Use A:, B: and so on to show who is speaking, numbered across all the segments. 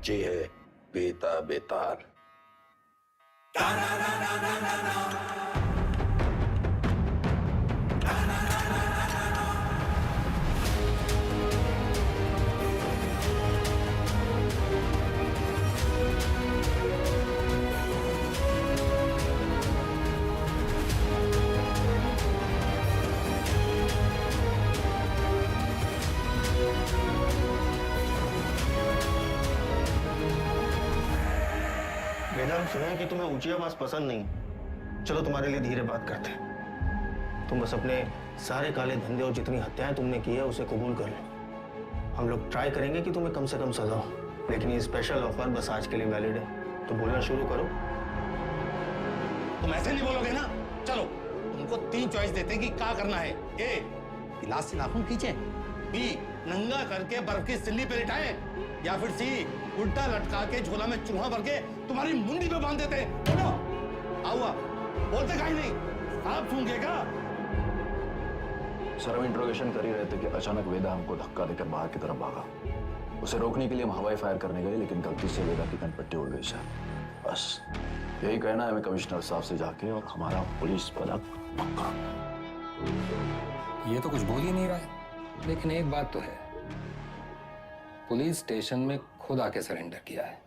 A: बच्ची है बेता बेतार।
B: वेदा, हम सुना है कि तुम्हें ऊंची आवाज पसंद नहीं। चलो तुम्हारे लिए धीरे बात करते हैं। तुम बस अपने सारे काले धंधे और जितनी हत्याएं तुमने की है उसे कबूल कर लो। हम लोग ट्राई करेंगे कि तुम्हें कम से कम सजा हो, लेकिन ये स्पेशल ऑफर बस आज के लिए वैलिड है। तो बोलना शुरू करो।
C: तुम ऐसे नहीं बोलोगे ना। चलो तुमको 3 चॉइस देते हैं कि क्या करना है। ए, गिलास से नाखून खींचे। बी, नंगा करके बर्फ की सिल्ली पे लिटाए। या फिर सी, उल्टा लटका के झोला में चूहा भर के तुम्हारी मुंडी पे बांध देते। बोलो, आओ बोलते काहे नहीं? आप सूंघेगा।
D: सर, हम इंट्रोगेशन कर ही रहे थे कि अचानक वेदा हमको धक्का देकर बाहर की तरफ भागा। उसे रोकने के लिए हम हवाई फायर करने गए, लेकिन गलती से वेदा की कनपट्टी उड़ गई सर। बस यही कहना है हमें कमिश्नर साहब से जाके, और हमारा पुलिस पलक पक्का।
E: ये तो कुछ बोल ही नहीं रहा है, लेकिन एक बात तो है, पुलिस स्टेशन में खुद आके सरेंडर किया है।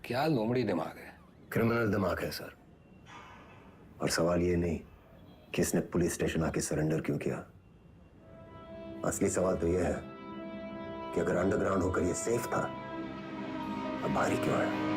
E: क्या लोमड़ी दिमाग है।
F: क्रिमिनल दिमाग है सर। और सवाल ये नहीं कि इसने पुलिस स्टेशन आके सरेंडर क्यों किया। असली सवाल तो यह है कि अगर अंडरग्राउंड होकर यह सेफ था, अब बाहर ही क्यों आया।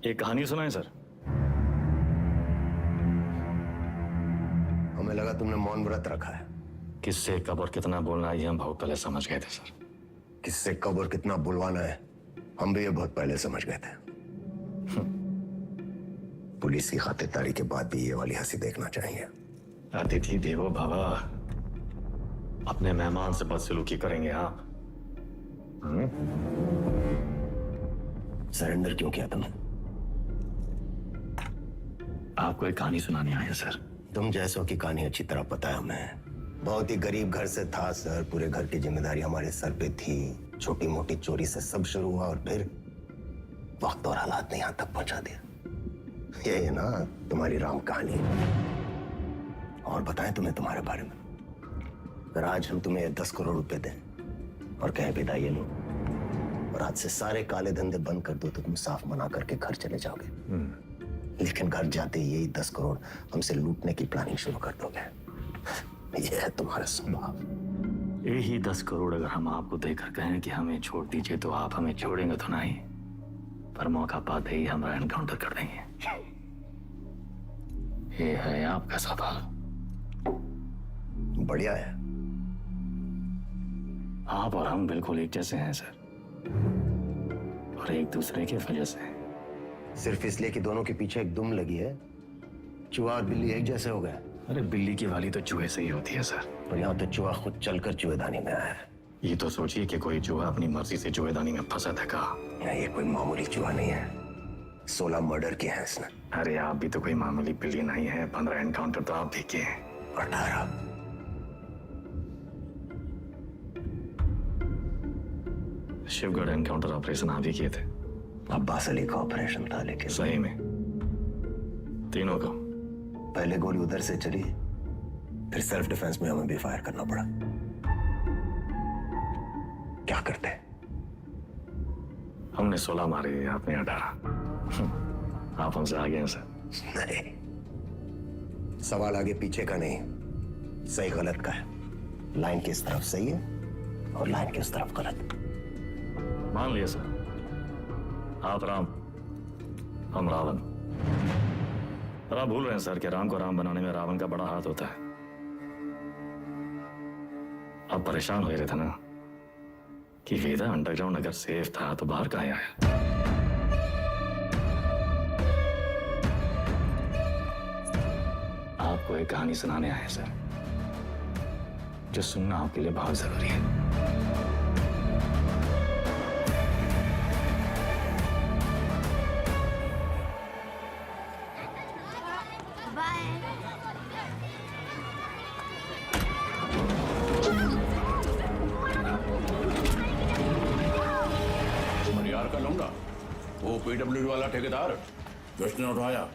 D: एक कहानी सुनाए सर।
F: हमें लगा तुमने मौन व्रत रखा है।
D: किससे कब और कितना बोलना है ये हम बहुत पहले समझ गए थे सर।
F: किससे कब और कितना बुलवाना है हम भी ये बहुत पहले समझ गए थे। पुलिस की खातिरदारी के बाद भी ये वाली हंसी देखना चाहिए।
D: अतिथि देवो भव, अपने मेहमान से बदसलूकी करेंगे आप।
F: सरेंडर क्यों किया तुमने?
D: आपको एक कहानी सुनाने आया सर।
F: तुम जैसों की कहानी अच्छी तरह पता है हमें। बहुत ही गरीब घर से था सर। पूरे घर की जिम्मेदारी हमारे सर पे थी। छोटी मोटी चोरी से सब शुरू हुआ और फिर वक्त और हालात ने यहां तक पहुंचा दिया। ये है ना तुम्हारी राम कहानी। और बताएं तुम्हें तुम्हारे बारे में। अगर आज हम तुम्हें 10 करोड़ रुपए दें और कहें विदा ये लो, और आज से सारे काले धंधे बंद कर दो, तो तुम साफ मना करके घर चले जाओगे। लेकिन घर जाते ही यही 10 करोड़ हमसे लूटने की प्लानिंग शुरू कर दोगे। यह है तुम्हारा स्वभाव।
D: यही 10 करोड़ अगर हम आपको देकर कहें कि हमें छोड़ दीजिए, तो आप हमें छोड़ेंगे तो नहीं, पर मौका पाते ही हमारा एनकाउंटर कर देंगे। ये है आपका स्वभाव।
F: बढ़िया है।
D: आप और हम बिल्कुल एक जैसे हैं सर, और एक दूसरे की वजह से।
F: सिर्फ इसलिए कि दोनों के पीछे एक दुम लगी है, चूहा और बिल्ली एक जैसे हो गए।
D: अरे बिल्ली की वाली तो चूहे से ही होती है सर।
F: पर यहाँ तो चूहा खुद चलकर चूहेदानी में आया है।
D: ये तो सोचिए कि कोई चूहा अपनी मर्जी से चूहेदानी में फंसा था का।
F: ये कोई मामूली चूहा नहीं है। 16 मर्डर किए हैं इसने।
D: अरे आप भी तो कोई मामूली बिल्ली नहीं है। 15 एनकाउंटर तो आप भी किए हैं।
F: 18।
D: शिवगढ़ एनकाउंटर ऑपरेशन आप ही किए थे।
F: अब्बास अली का ऑपरेशन था, लेकिन
D: सही में तीनों का।
F: पहले गोली उधर से चली, फिर सेल्फ डिफेंस में हमें भी फायर करना पड़ा। क्या करते?
D: हमने 16 मारे, आपने 18। आप हमसे आगे हैं सर।
F: नहीं, सवाल आगे पीछे का नहीं, सही गलत का है। लाइन किस तरफ सही है और लाइन किस तरफ गलत।
D: मान लिया सर, आप राम, हम रावण। पर आप भूल रहे हैं सर कि राम को राम बनाने में रावण का बड़ा हाथ होता है। आप परेशान हो रहे थे ना,
G: कि वेदा अंडरग्राउंड अगर सेफ था तो बाहर कहाँ आया। आपको एक कहानी सुनाने आए हैं सर, जो सुनना आपके लिए बहुत जरूरी है।
A: मरियार का लौंडा, वो पीडब्ल्यूडी वाला ठेकेदार जिसने उठाया,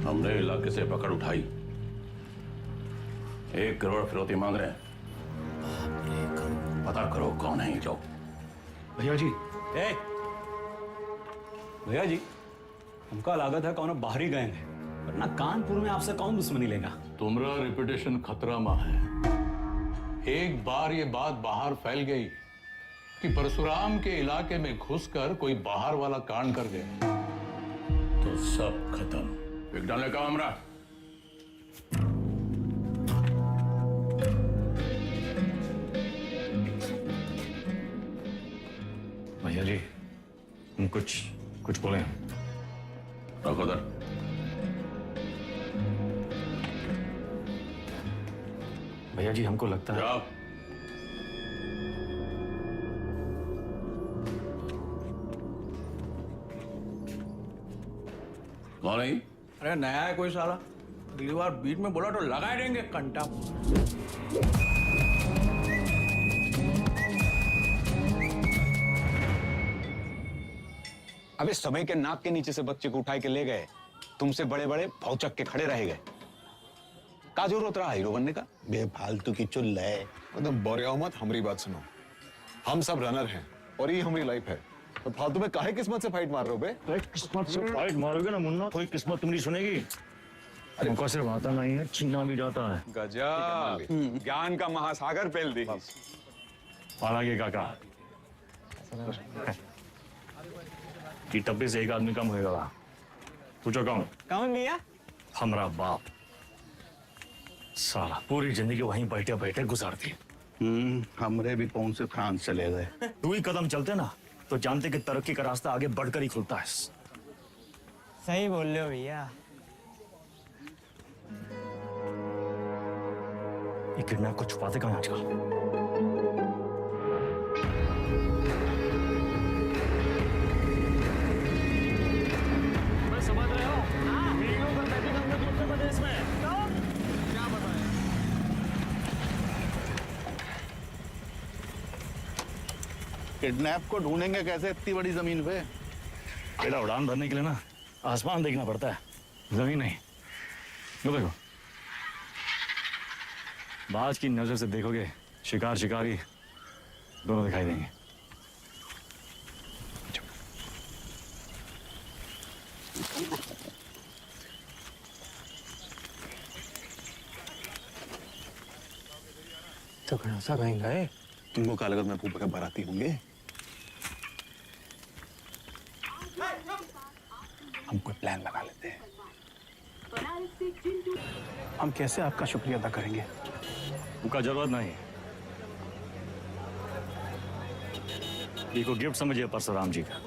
A: हमने इलाके से पकड़ उठाई। 1 करोड़ फिरौती मांग रहे हैं। पता करो कौन है ये लोग।
G: भैया जी, भैया जी, हमका लागत है कौन बाहरी गए हैं, वरना कानपुर में आपसे कौन दुश्मनी लेगा।
A: तुम्हारा रेपुटेशन खतरा में है। एक बार ये बात बाहर फैल गई कि परशुराम के इलाके में घुसकर कोई बाहर वाला कांड कर गया तो सब खत्म। एक डाले का हमरा।
G: भैया जी, हम कुछ बोले हैं।
A: रखो दर।
G: भैया जी, हमको लगता है
A: जाओ। कौन है?
H: अरे नया है कोई साला, अगली बार बीच में बोला तो लगा देंगे कंटा।
I: अबे समय के नाक के नीचे से बच्चे को उठाए के ले गए, तुमसे बड़े बड़े भौचक के खड़े रह गए। का जरूरत रहा हीरो बनने का?
B: बेफालतू की चुल है।
I: एकदम बोरिया मत, हमारी बात सुनो। हम सब रनर हैं और ये हमारी लाइफ है, तो फालतू में काहे किस्मत से फाइट मार रहे हो बे?
G: किस्मत से फाइट मारोगे ना मुन्ना, कोई किस्मत तुम्हारी सुनेगी। हमको सिर्फ आता नहीं है, छीना भी जाता है।
I: गजब, ज्ञान का महासागर फैल दी।
G: हालांकि काका कि टप्पे से एक आदमी कम होगा। पूछो कौन?
H: कौन भैया?
G: हमारा बाप। साला पूरी जिंदगी वहीं बैठे बैठे गुजार दी।
C: हमरे भी कौन से फ्रांस चले गए।
G: 2 ही कदम चलते ना तो जानते कि तरक्की का रास्ता आगे बढ़कर ही खुलता है।
H: सही बोल रहे हो भैया।
G: ये किडनैप को छुपाते कहाँ हैं आजकल?
C: किडनैप को ढूंढेंगे कैसे इतनी बड़ी जमीन पे?
G: बेटा, उड़ान भरने के लिए ना आसमान देखना पड़ता है, जमीन नहीं। लो देखो, बाज की नजर से देखोगे शिकार शिकारी दोनों दिखाई देंगे।
B: तो सा कहीं गए?
I: तुमको क्या लगत में फूफा के बाराती होंगे? हम कोई प्लान लगा लेते हैं।
B: हम कैसे आपका शुक्रिया अदा करेंगे?
G: उनका जरूरत नहीं। ये को गिफ्ट समझिए परशुराम जी का।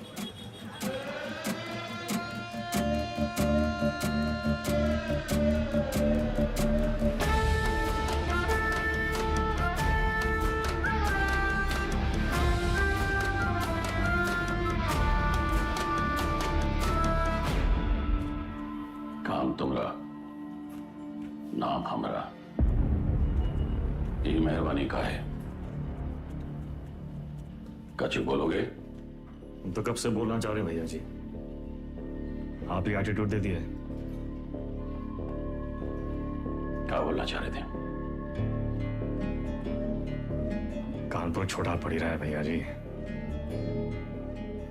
A: काम तुमरा, नाम हमरा। ये मेहरबानी का है। कछु बोलोगे?
G: हम तो कब से बोलना चाह रहे हैं भैया जी, आप ही एटीट्यूड दे दिए।
A: क्या बोलना चाह रहे थे?
G: कानपुर छोड़ा पड़ ही रहा है भैया जी,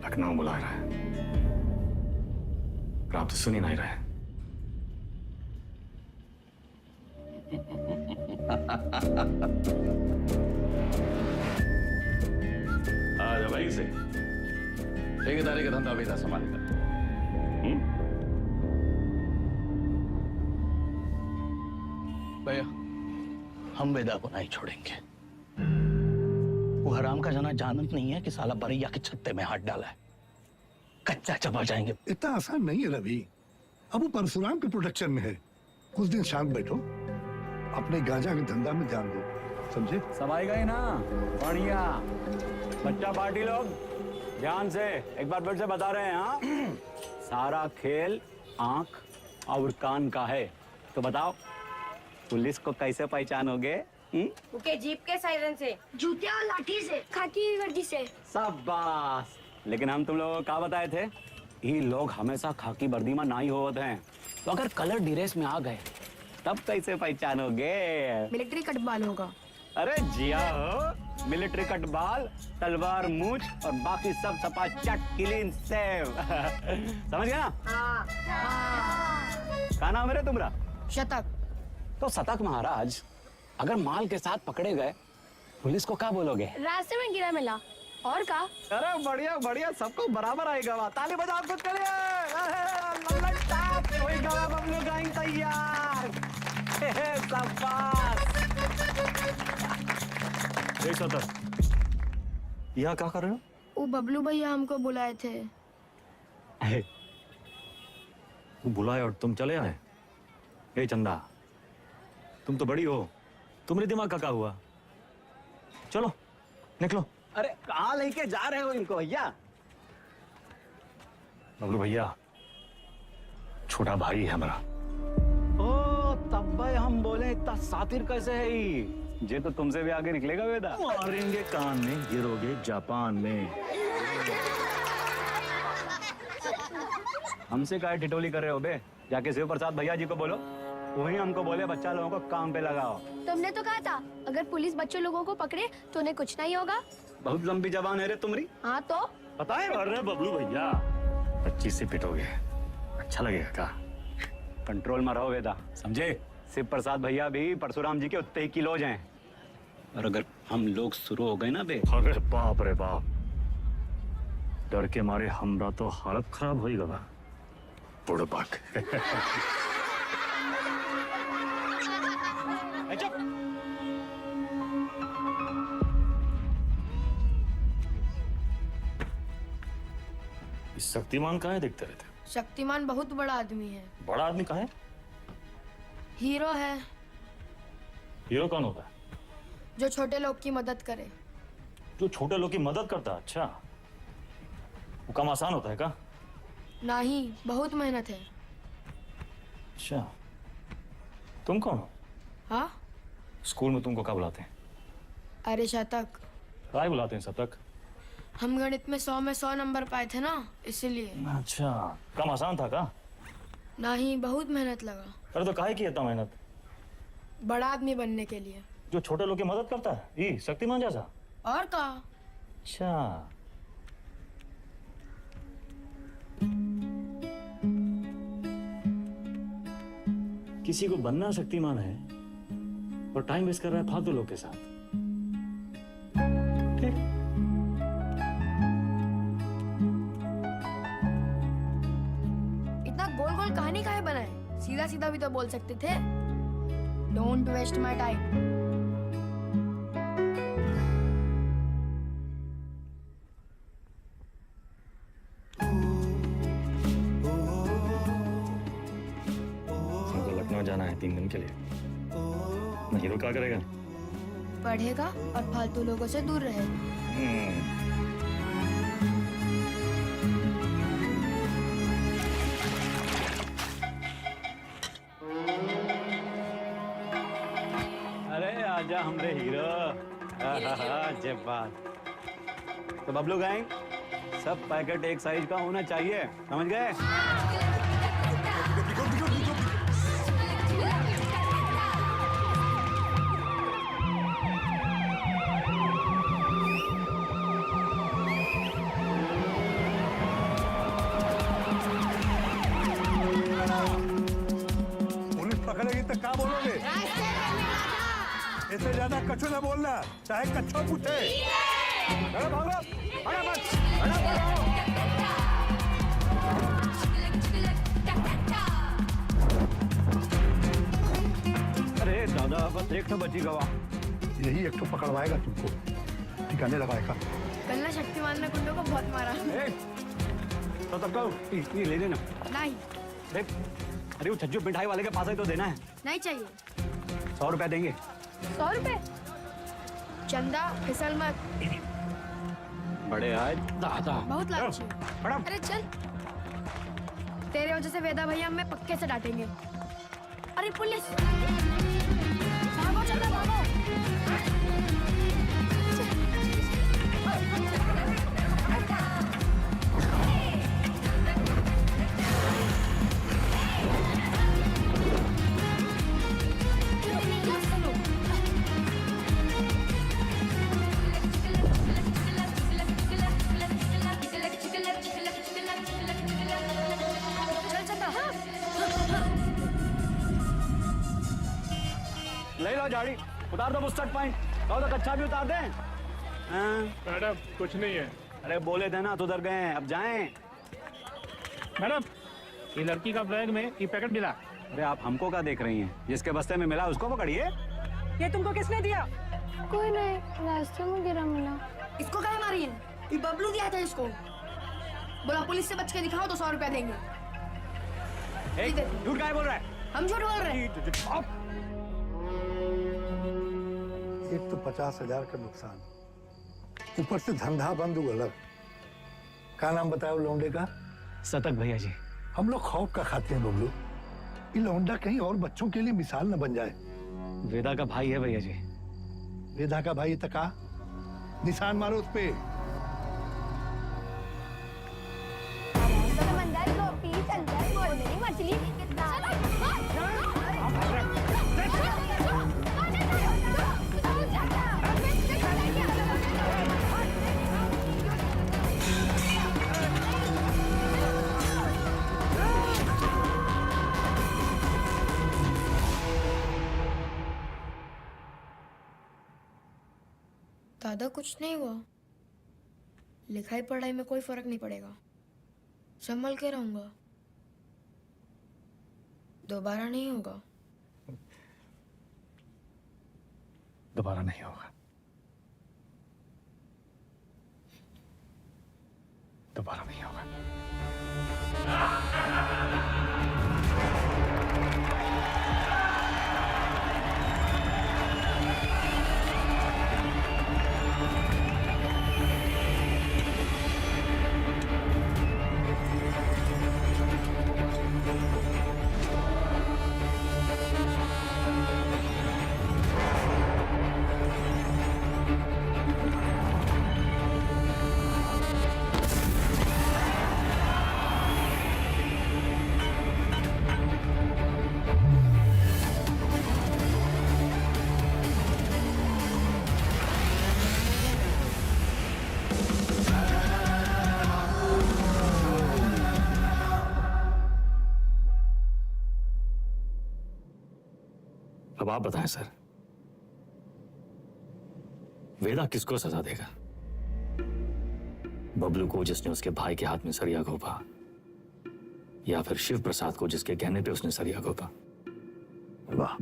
G: लखनऊ बुला रहा है, पर आप तो सुन ही नहीं रहे।
A: आजा भाई से ठेकेदारी का धंधा बेटा संभालेगा।
C: भैया, हम वेदा को नहीं छोड़ेंगे। वो हराम का जना जानत नहीं है कि साला बरैया के छत्ते में हाथ डाला है। कच्चा चबा जाएंगे।
J: इतना आसान नहीं है रवि। अब वो परशुराम के प्रोटेक्शन में है। कुछ दिन शांत बैठो, अपने गांजा के धंधा में ध्यान दो, समझे?
I: समाई गई ना? बढ़िया। बच्चा पार्टी लोग ध्यान से एक बार फिर से बता रहे हैं। हाँ, सारा खेल आंख और कान का है। तो बताओ पुलिस को कैसे पहचानोगे?
K: उनके जीप के सायरन से, जूते और लाठी से, खाकी की वर्दी से।
I: शाबाश। लेकिन हम तुम लोगों को क्या बताए थे? ये लोग हमेशा खाकी वर्दी में ना ही होते हैं, तो अगर कलर ड्रेस में आ गए तब कैसे पहचानोगे?
K: मिलिट्री कटबाल होगा।
I: अरे जिया हो, मिलिट्री कटबाल, तलवार मूछ और बाकी सब सपा चट क्लीन सेव। समझ गया ना? क्या नाम है रे तुम्हारा?
K: शतक।
I: तो शतक महाराज, अगर माल के साथ पकड़े गए पुलिस को क्या बोलोगे?
K: रास्ते में गिरा मिला। और का?
I: अरे बढ़िया बढ़िया, सबको बराबर आएगा। ताली बजाओ खुद के लिए। कोई गवा बबलू गाइंग तैयार। शाबाश।
G: एक सतर, यहाँ क्या कर रहे हो?
K: वो बबलू भैया हमको बुलाए थे।
G: वो बुलाए और तुम चले आए? ए चंदा, तुम तो बड़ी हो, तुम्हारे दिमाग का क्या हुआ? चलो निकलो।
I: अरे कहाँ लेके जा रहे हो इनको भैया?
G: बबलू भैया छोटा भाई है हमारा।
I: ओ तब भाई हम बोले इतना सातिर कैसे है ये तो तुमसे भी आगे निकलेगा वेदा।
G: मारेंगे कान में, गिरोगे जापान में।
I: हमसे काय टिटोली कर रहे हो बे? जाके शिव प्रसाद भैया जी को बोलो, वही हमको बोले बच्चा लोगों को काम पे लगाओ।
K: तुमने तो कहा था अगर पुलिस बच्चे लोगों को पकड़े तो उन्हें कुछ नहीं होगा।
I: बहुत लंबी जबान है रे तुम्हारी।
K: हाँ तो
I: पता है?
G: अरे बबलू भैया 25 से पिटोगे, अच्छा लगेगा क्या?
I: कंट्रोल में रहो वेदा, समझे? शिव प्रसाद भैया भी परशुराम जी के उतने ही किलोज हैं, और अगर हम लोग शुरू हो गए ना बे।
G: अरे बाप रे बाप, डर के मारे हमरा तो हालत खराब हो गया। बुड़बक। शक्तिमान कहाँ है दिखते रहते?
K: शक्तिमान बहुत बड़ा आदमी है।
G: बड़ा आदमी कहाँ है?
K: हीरो है।
G: हीरो कौन होता है?
K: जो छोटे लोग की मदद करे।
G: जो छोटे लोग की मदद करता है? अच्छा, वो काम आसान होता है क्या?
K: नहीं, बहुत मेहनत है।
G: अच्छा, तुम कौन हो?
K: हाँ?
G: स्कूल में तुमको क्या बुलाते हैं?
K: अरे शतक।
G: क्या बुलाते हैं शतक?
K: हम गणित में 100 में 100 नंबर पाए थे ना, इसीलिए।
G: अच्छा, काम आसान था क्या?
K: नहीं, बहुत मेहनत लगा।
G: अरे तो काहे की इतना मेहनत?
K: बड़ा आदमी बनने के लिए।
G: जो छोटे लोग की मदद करता है, ये शक्तिमान जैसा?
K: और का?
G: अच्छा, किसी को बनना शक्तिमान है और टाइम वेस्ट कर रहा है फालतू लोग के साथ। ठीक।
K: इतना गोल गोल कहानी काहे बनाए? सीधा सीधा भी तो बोल सकते थे। Don't waste my time.
G: जाना है 3 दिन के लिए। हीरो क्या करेगा?
K: पढ़ेगा और फालतू लोगों से दूर रहेगा।
I: अरे आजा हमरे हीरो। जय बात। तो बबलू गैंग, सब पैकेट एक साइज का होना चाहिए, समझ गए?
J: पकड़ेगी तो क्या बोलोगे? इससे ज्यादा कछु ना बोलना, चाहे कच्छो पूछे। अरे भागो,
I: अरे दादा, बस एक तो बची गवा।
J: यही एक तो पकड़वाएगा तुमको। ठिकाने लगाएगा।
K: कल ना शक्तिमान ने गुंडों को बहुत मारा।
I: तो तब कहो ये ले लेना।
K: नहीं
I: देख, अरे वो छज्जू मिठाई वाले के पास ही तो देना है।
K: नहीं चाहिए।
I: 100 रुपए देंगे।
K: 100 रुपए? चंदा फिसल मत।
I: बड़े आज दादा
K: बहुत लालची है।
I: बड़ा
K: अरे चल, तेरे वजह से वेदा भैया हमें पक्के से डांटेंगे। अरे पुलिस, भागो चंदा भागो।
I: ले लो झाड़ी, उतार दो बुस्टर्ड पॉइंट। कहो तो कच्चा भी उतार दें।
H: मैडम कुछ नहीं है।
I: अरे बोले थे ना, तो उधर गए, अब जाएं।
H: मैडम ये लड़की का बैग में ये पैकेट मिला।
I: अरे आप हमको क्या देख रही हैं? जिसके बस्ते में मिला उसको पकड़िए।
K: ये तुमको किसने दिया?
L: कोई नहीं, रास्ते में गिरा मिला।
K: इसको काहे मारी है? ये बबलू दिया था इसको। बोला पुलिस से बच के दिखाओ तो 100 रुपया देंगे।
I: झूठ काहे बोल रहा है?
K: हम झूठ बोल रहे हैं।
J: एक तो 50,000 का नुकसान, ऊपर से धंधा बंद हुआ अलग। क्या नाम बताया लौंडे का?
I: सतक भैया जी।
J: हम लोग खौफ का खाते हैं बबलू, ये लौंडा कहीं और बच्चों के लिए मिसाल न बन जाए।
I: वेदा का भाई है भैया जी।
J: वेदा का भाई तका, निशान मारो उस पे।
L: समंदर गोपी चंदर बोल मेरी मछली।
K: दादा कुछ नहीं हुआ, लिखाई पढ़ाई में कोई फर्क नहीं पड़ेगा, संभल के रहूंगा, दोबारा नहीं होगा।
I: दोबारा नहीं होगा, दोबारा नहीं होगा।
G: अब आप बताएं सर, वेदा किसको सजा देगा? बबलू को जिसने उसके भाई के हाथ में सरिया घोंपा, या फिर शिव प्रसाद को जिसके कहने पे उसने सरिया घोंपा?
F: वाह,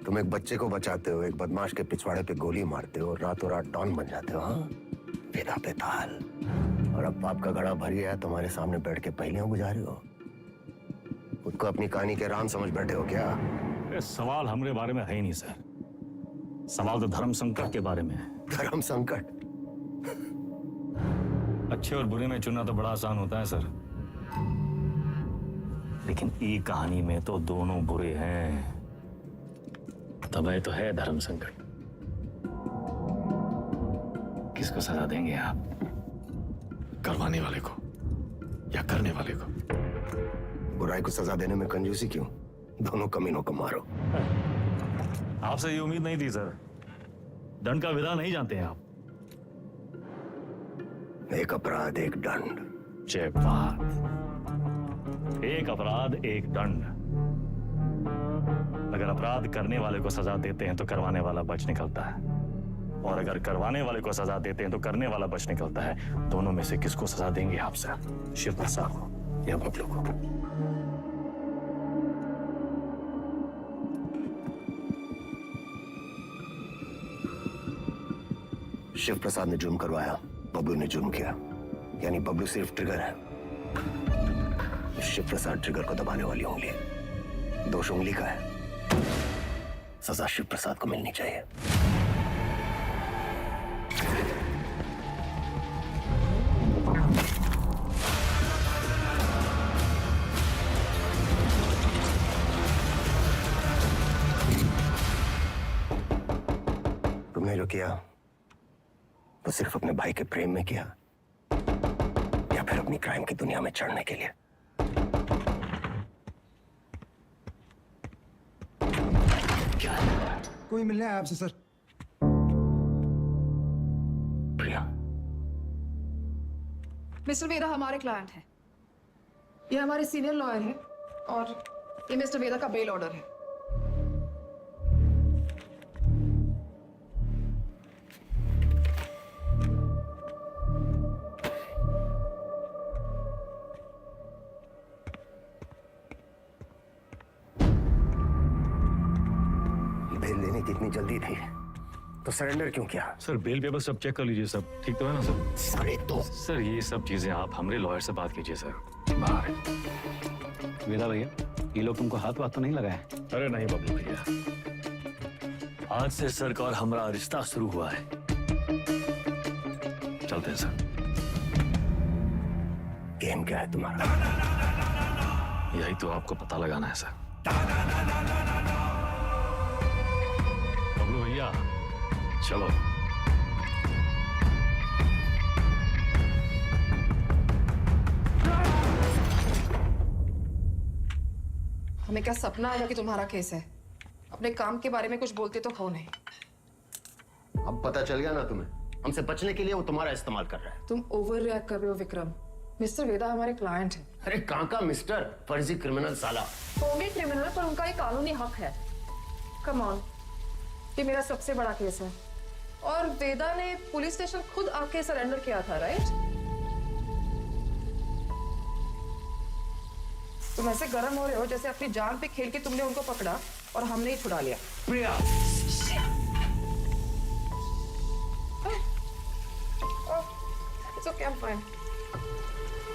F: तुम एक बच्चे को बचाते हो, एक बदमाश के पिछवाड़े पे गोली मारते हो, रातों रात डॉन बन जाते हो। हाँ, वेदा पे ताल। और अब पाप का घड़ा भर गया, तुम्हारे सामने बैठ के पहेलियां बुझा रहे हो। खुद को अपनी कहानी के राम समझ बैठे हो क्या?
G: सवाल हमारे बारे में है ही नहीं सर, सवाल तो धर्म संकट के बारे में है।
F: धर्म संकट?
G: अच्छे और बुरे में चुनना तो बड़ा आसान होता है सर, लेकिन ई कहानी में तो दोनों बुरे हैं, तब तो है धर्म संकट। किसको सजा देंगे आप? करवाने वाले को या करने वाले को?
F: बुराई को सजा देने में कंजूसी क्यों? दोनों कमीनों को मारो।
G: आपसे ये उम्मीद नहीं थी सर, दंड का विधान नहीं जानते हैं आप।
F: एक अपराध एक दंड।
G: जय बात, एक अपराध एक दंड। अगर अपराध करने वाले को सजा देते हैं तो करवाने वाला बच निकलता है, और अगर करवाने वाले को सजा देते हैं तो करने वाला बच निकलता है। दोनों में से किसको सजा देंगे आप सर? शिव प्रसाद को या बबलू को?
F: शिव प्रसाद ने जुर्म करवाया, बबलू ने जुर्म किया, यानी बबलू सिर्फ ट्रिगर है, शिव प्रसाद ट्रिगर को दबाने वाली उंगली है। दोष उंगली का है, सजा शिव प्रसाद को मिलनी चाहिए। तुमने जो किया वो सिर्फ अपने भाई के प्रेम में किया या फिर अपनी क्राइम की दुनिया में चढ़ने के लिए?
J: कोई मिलने आया आपसे सर।
F: प्रिया,
K: मिस्टर वेदा हमारे क्लाइंट हैं। ये हमारे सीनियर लॉयर हैं और ये मिस्टर वेदा का बेल ऑर्डर है।
F: बेल लेने की इतनी जल्दी थी तो सरेंडर क्यों किया?
G: सर बेल पेपर सब चेक कर लीजिए, सब ठीक तो है ना सर?
F: सारे तो
G: सर ये सब चीजें आप हमारे लॉयर से बात कीजिए सर। बाहर है।
I: वेदा भैया, ये लोग तुमको हाथ वाथ तो नहीं लगाए?
G: अरे नहीं बबलू भैया, आज से सर का और हमारा रिश्ता शुरू हुआ है। चलते हैं सर।
F: गेम क्या है तुम्हारा?
G: यही तो आपको पता लगाना है सर। बबलू भैया चलो।
K: हमें क्या सपना आया कि तुम्हारा केस है? अपने काम के बारे में कुछ बोलते तो हो नहीं।
F: अब पता चल गया ना तुम्हें, हमसे बचने के लिए वो तुम्हारा इस्तेमाल कर रहा है।
K: तुम ओवर रिएक्ट कर रहे हो विक्रम। मिस्टर वेदा हमारे क्लाइंट हैं।
F: अरे कहाँ का मिस्टर, फर्जी क्रिमिनल साला।
K: होंगे क्रिमिनल पर उनका एक कानूनी हक है। कम ऑन, ये मेरा सबसे बड़ा केस है और वेदा ने पुलिस स्टेशन खुद आके सरेंडर किया था, राइट? तुम ऐसे गर्म हो रहे हो जैसे अपनी जान पे खेल के तुमने उनको पकड़ा और हमने ही छुड़ा लिया।
I: प्रिया,
K: It's okay, I'm fine.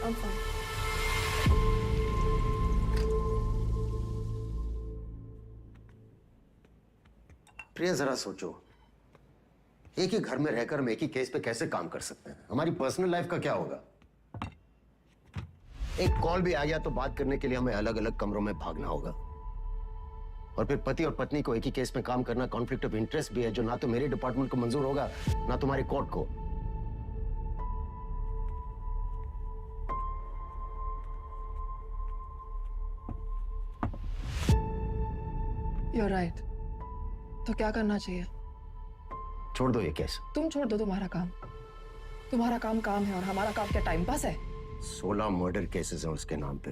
K: I'm fine.
F: प्रिया जरा सोचो, एक ही घर में रहकर हम एक ही केस पे कैसे काम कर सकते हैं? हमारी पर्सनल लाइफ का क्या होगा? एक कॉल भी आ गया तो बात करने के लिए हमें अलग अलग कमरों में भागना होगा। और फिर पति और पत्नी को एक ही केस में काम करना कॉन्फ्लिक्ट ऑफ इंटरेस्ट भी है, जो ना तो मेरे डिपार्टमेंट को मंजूर होगा ना तुम्हारी कोर्ट को।
K: You're right. तो क्या करना चाहिए?
F: छोड़ दो ये केस।
K: तुम छोड़ दो तुम्हारा काम। तुम्हारा काम काम है और हमारा काम क्या टाइम पास है?
F: 16 मर्डर केसेस हैं उसके नाम पे।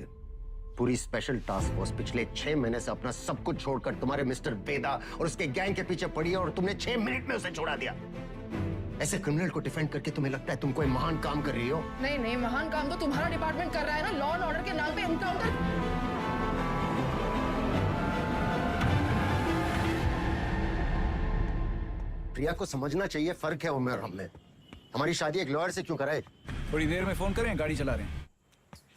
F: पूरी स्पेशल टास्क फोर्स पिछले 6 महीने से अपना सब कुछ छोड़कर तुम्हारे मिस्टर वेदा और उसके गैंग के पीछे पड़ी है और तुमने 6 मिनट में उसे छोड़ा दिया। ऐसे क्रिमिनल को डिफेंड करके तुम्हें लगता है तुम कोई महान काम कर रही हो?
K: नहीं नहीं, महान काम तो तुम्हारा डिपार्टमेंट कर रहा है ना, लॉ एंड ऑर्डर के नाम पे एनकाउंटर।
F: प्रिया को समझना चाहिए, फर्क है उम्र और हम में। हमारी शादी एक लॉयर से क्यों कराए?
H: थोड़ी देर में फोन करें, गाड़ी चला रहे हैं।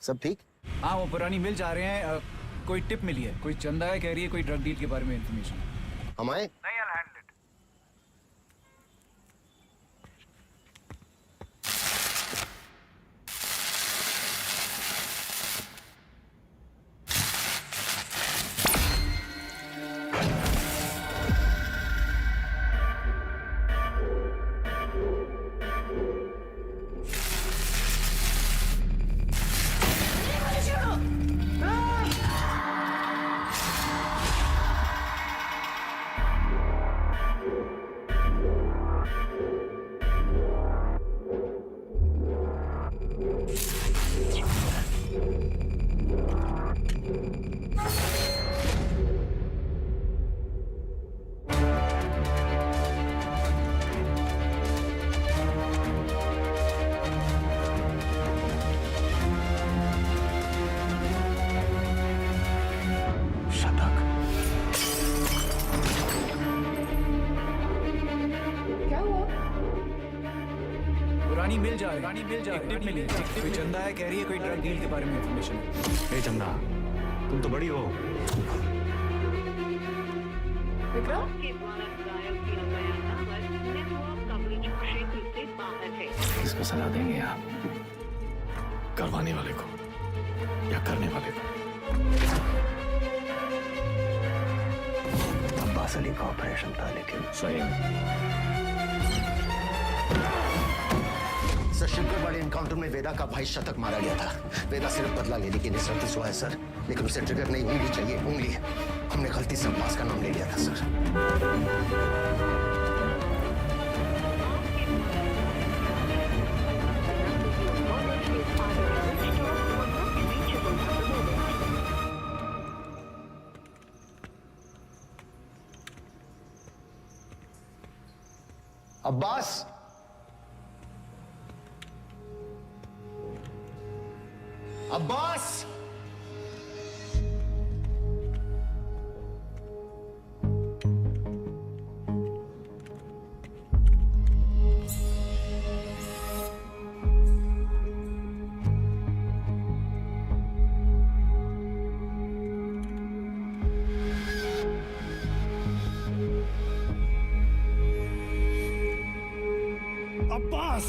F: सब ठीक?
H: हाँ, वो पुरानी मिल जा रहे हैं। कोई टिप मिली है, कोई चंदा है कह रही है, कोई ड्रग डील के बारे में इंफॉर्मेशन।
F: हम आए?
H: जा रही है, एक टिप मिली है। कोई चंदा है, कह रही है कोई ड्रग डील के बारे में इंफॉर्मेशन है।
G: ए चंदा, तुम तो बड़ी हो।
K: विक्रम,
D: किसको सलाह देंगे आप?
G: करवाने वाले को या करने वाले को?
F: अब्बास अली का ऑपरेशन था, लेकिन
G: सही
F: सर शिवगढ़ वाले एनकाउंटर में वेदा का भाई शतक मारा गया था। वेदा सिर्फ बदला लेने की निसरती हुआ है सर, लेकिन उसे ट्रिगर नहीं, उंगली चाहिए, उंगली। हमने गलती से अब्बास का नाम ले लिया था सर। अब्बास, अब्बास,
J: अब्बास,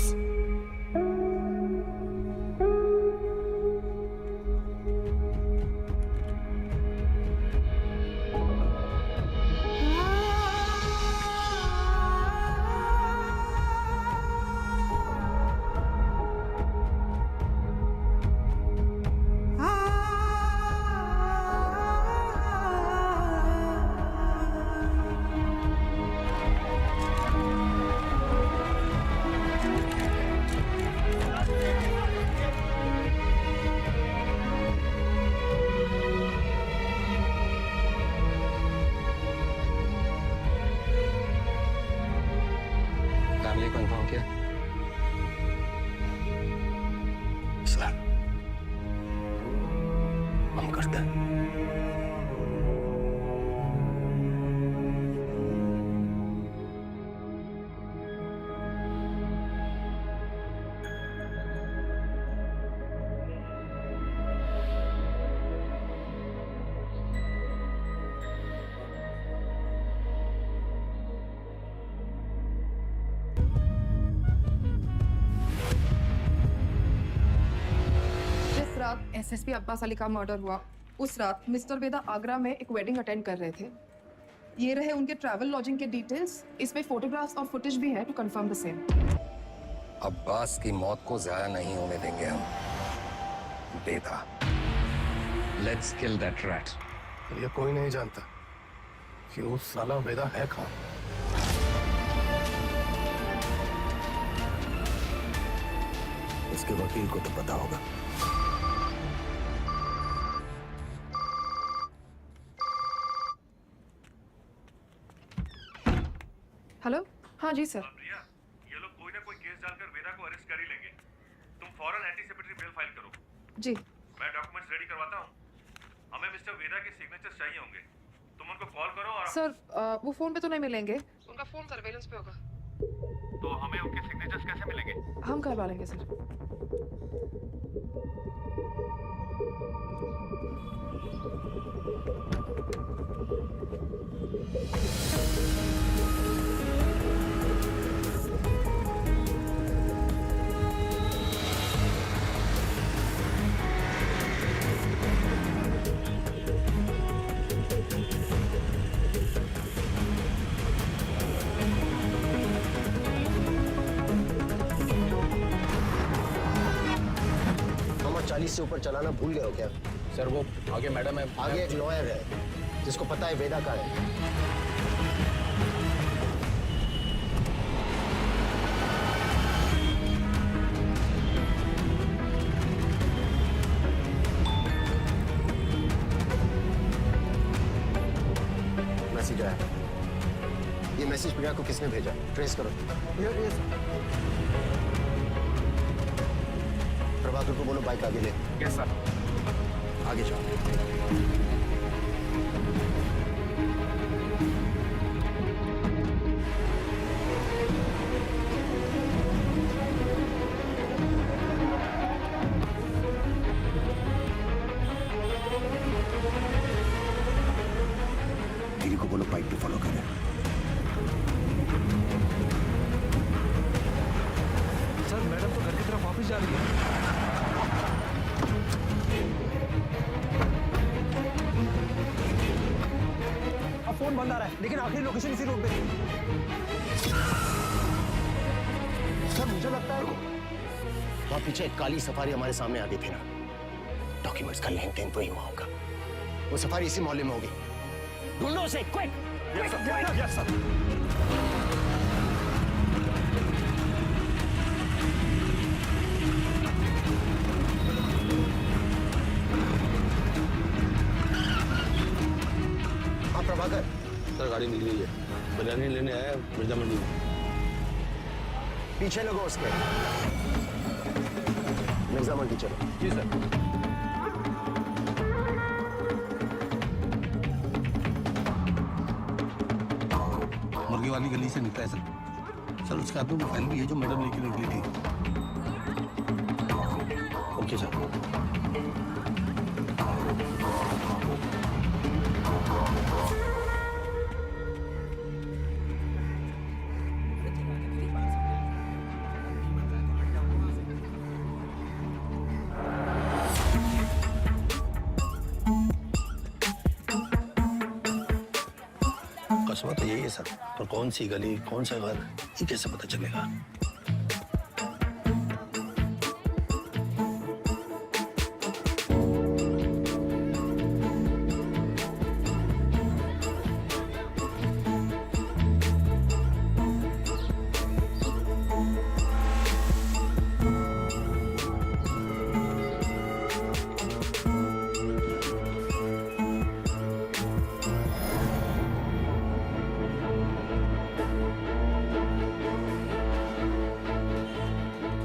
E: फैमिली को इन्फॉर्म किया?
F: सर हम करते हैं।
K: जिस रात एसएसपी अब्बास अली का मर्डर हुआ, उस रात मिस्टर वेदा आगरा में एक वेडिंग अटेंड कर रहे थे। ये रहे उनके ट्रैवल लॉजिंग के डिटेल्स। इसमें फोटोग्राफ्स और फुटेज भी है to confirm the same.
E: Abbas की मौत को जाया नहीं होने देंगे हम। Veda, let's kill that rat.
J: ये कोई नहीं जानता कि उस साला वेदा है कौन।
F: उसके वकील को तो पता होगा।
K: हेलो, हाँ जी सर।
G: प्रिया, ये लोग कोई ना कोई केस डालकर वेदा को अरेस्ट कर ही लेंगे। तुम फौरन एंटीसिपेटरी बेल फाइल करो।
K: जी
G: मैं डॉक्यूमेंट्स रेडी करवाता हूँ। हमें मिस्टर वेदा के सिग्नेचर्स चाहिए होंगे। तुम उनको कॉल करो और
K: सर, वो फोन पे तो नहीं मिलेंगे, उनका फोन सर्वेलेंस पे होगा।
G: तो हमें उनके सिग्नेचर्स कैसे मिलेंगे?
K: हम करवा लेंगे सर।
F: हम 40 से ऊपर चलाना भूल गए हो क्या?
E: सर वो आगे मैडम है।
F: आगे एक लॉयर है जिसको पता है वेदा का है। मैसेज आया। ये मैसेज प्रिया को किसने भेजा? ट्रेस करो। प्रभाकर को बोलो बाइक आगे ले।
E: Yes sir.
F: आगे जाओ। फॉलो करें।
J: सर मैडम तो घर की तरफ वापस जा रही है।
B: अब फोन बंद आ रहा है, लेकिन आखिरी लोकेशन इसी रोड पे थी। सर मुझे लगता है
F: वहां पीछे एक काली सफारी हमारे सामने आ गई थी ना, डॉक्यूमेंट्स का लेन देन तो ही हुआ होगा। वो सफारी इसी मोहल्ले में होगी, ढूंढो उसे क्विक।
G: Yes sir.
F: हाँ प्रभाकर,
C: सर गाड़ी मिल गई है, बिरयानी लेने आया मिर्जा मंडी में।
F: पीछे लगो उसके। मिर्जा मंडी चलो।
C: जी सर। मुर्गी वाली गली से निकला है सर। सर उसके हाथ में मोबाइल भी है जो मैडम लेके निकली थी। Okay sir. कस्बा तो यही है सर, पर कौन सी गली कौन सा घर ये कैसे पता चलेगा?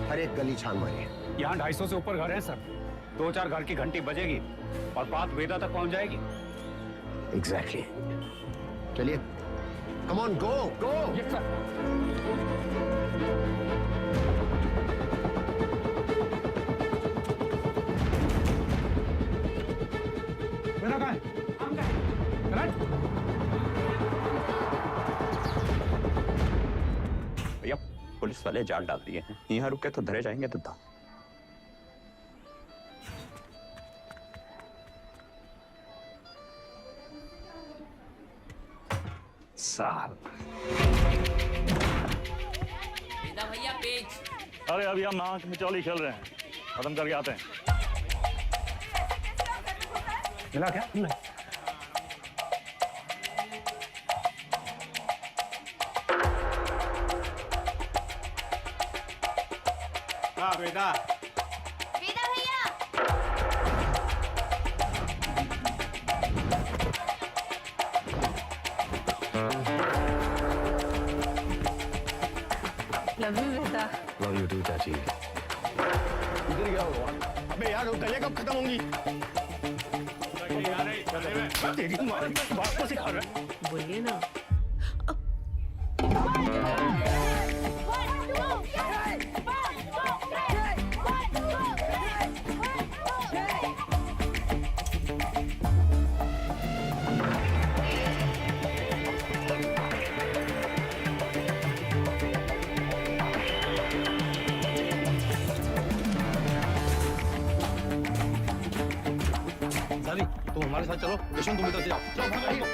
F: हर एक गली छान मारिए।
I: यहाँ 250 से ऊपर घर हैं सर। 2-4 घर की घंटी बजेगी और बात वेदा तक पहुंच जाएगी।
F: एग्जैक्टली। चलिए, come on, go go.
I: Yes sir.
J: मेरा कहाँ है?
I: भैया पुलिस वाले जाल डाल दिए हैं, यहाँ रुके तो धरे जाएंगे तो था। साहब
M: भैया पेज।
G: अरे अभी हम आंख मिचौली खेल रहे हैं, खत्म करके आते हैं।
J: मिला क्या?
C: हाँ बेटा।
L: वेदा भैया।
M: लव यू बेटा।
F: लव यू टू चाची।
C: इधर क्या हुआ? अबे यार वो कलियां कब खत्म होंगी? तेरी माँ बात को सिखा रहा है।
M: बोलिए ना।
C: साली तुम हमारे साथ चलो, यशवंत तुम इधर से जाओ। चलो भागो।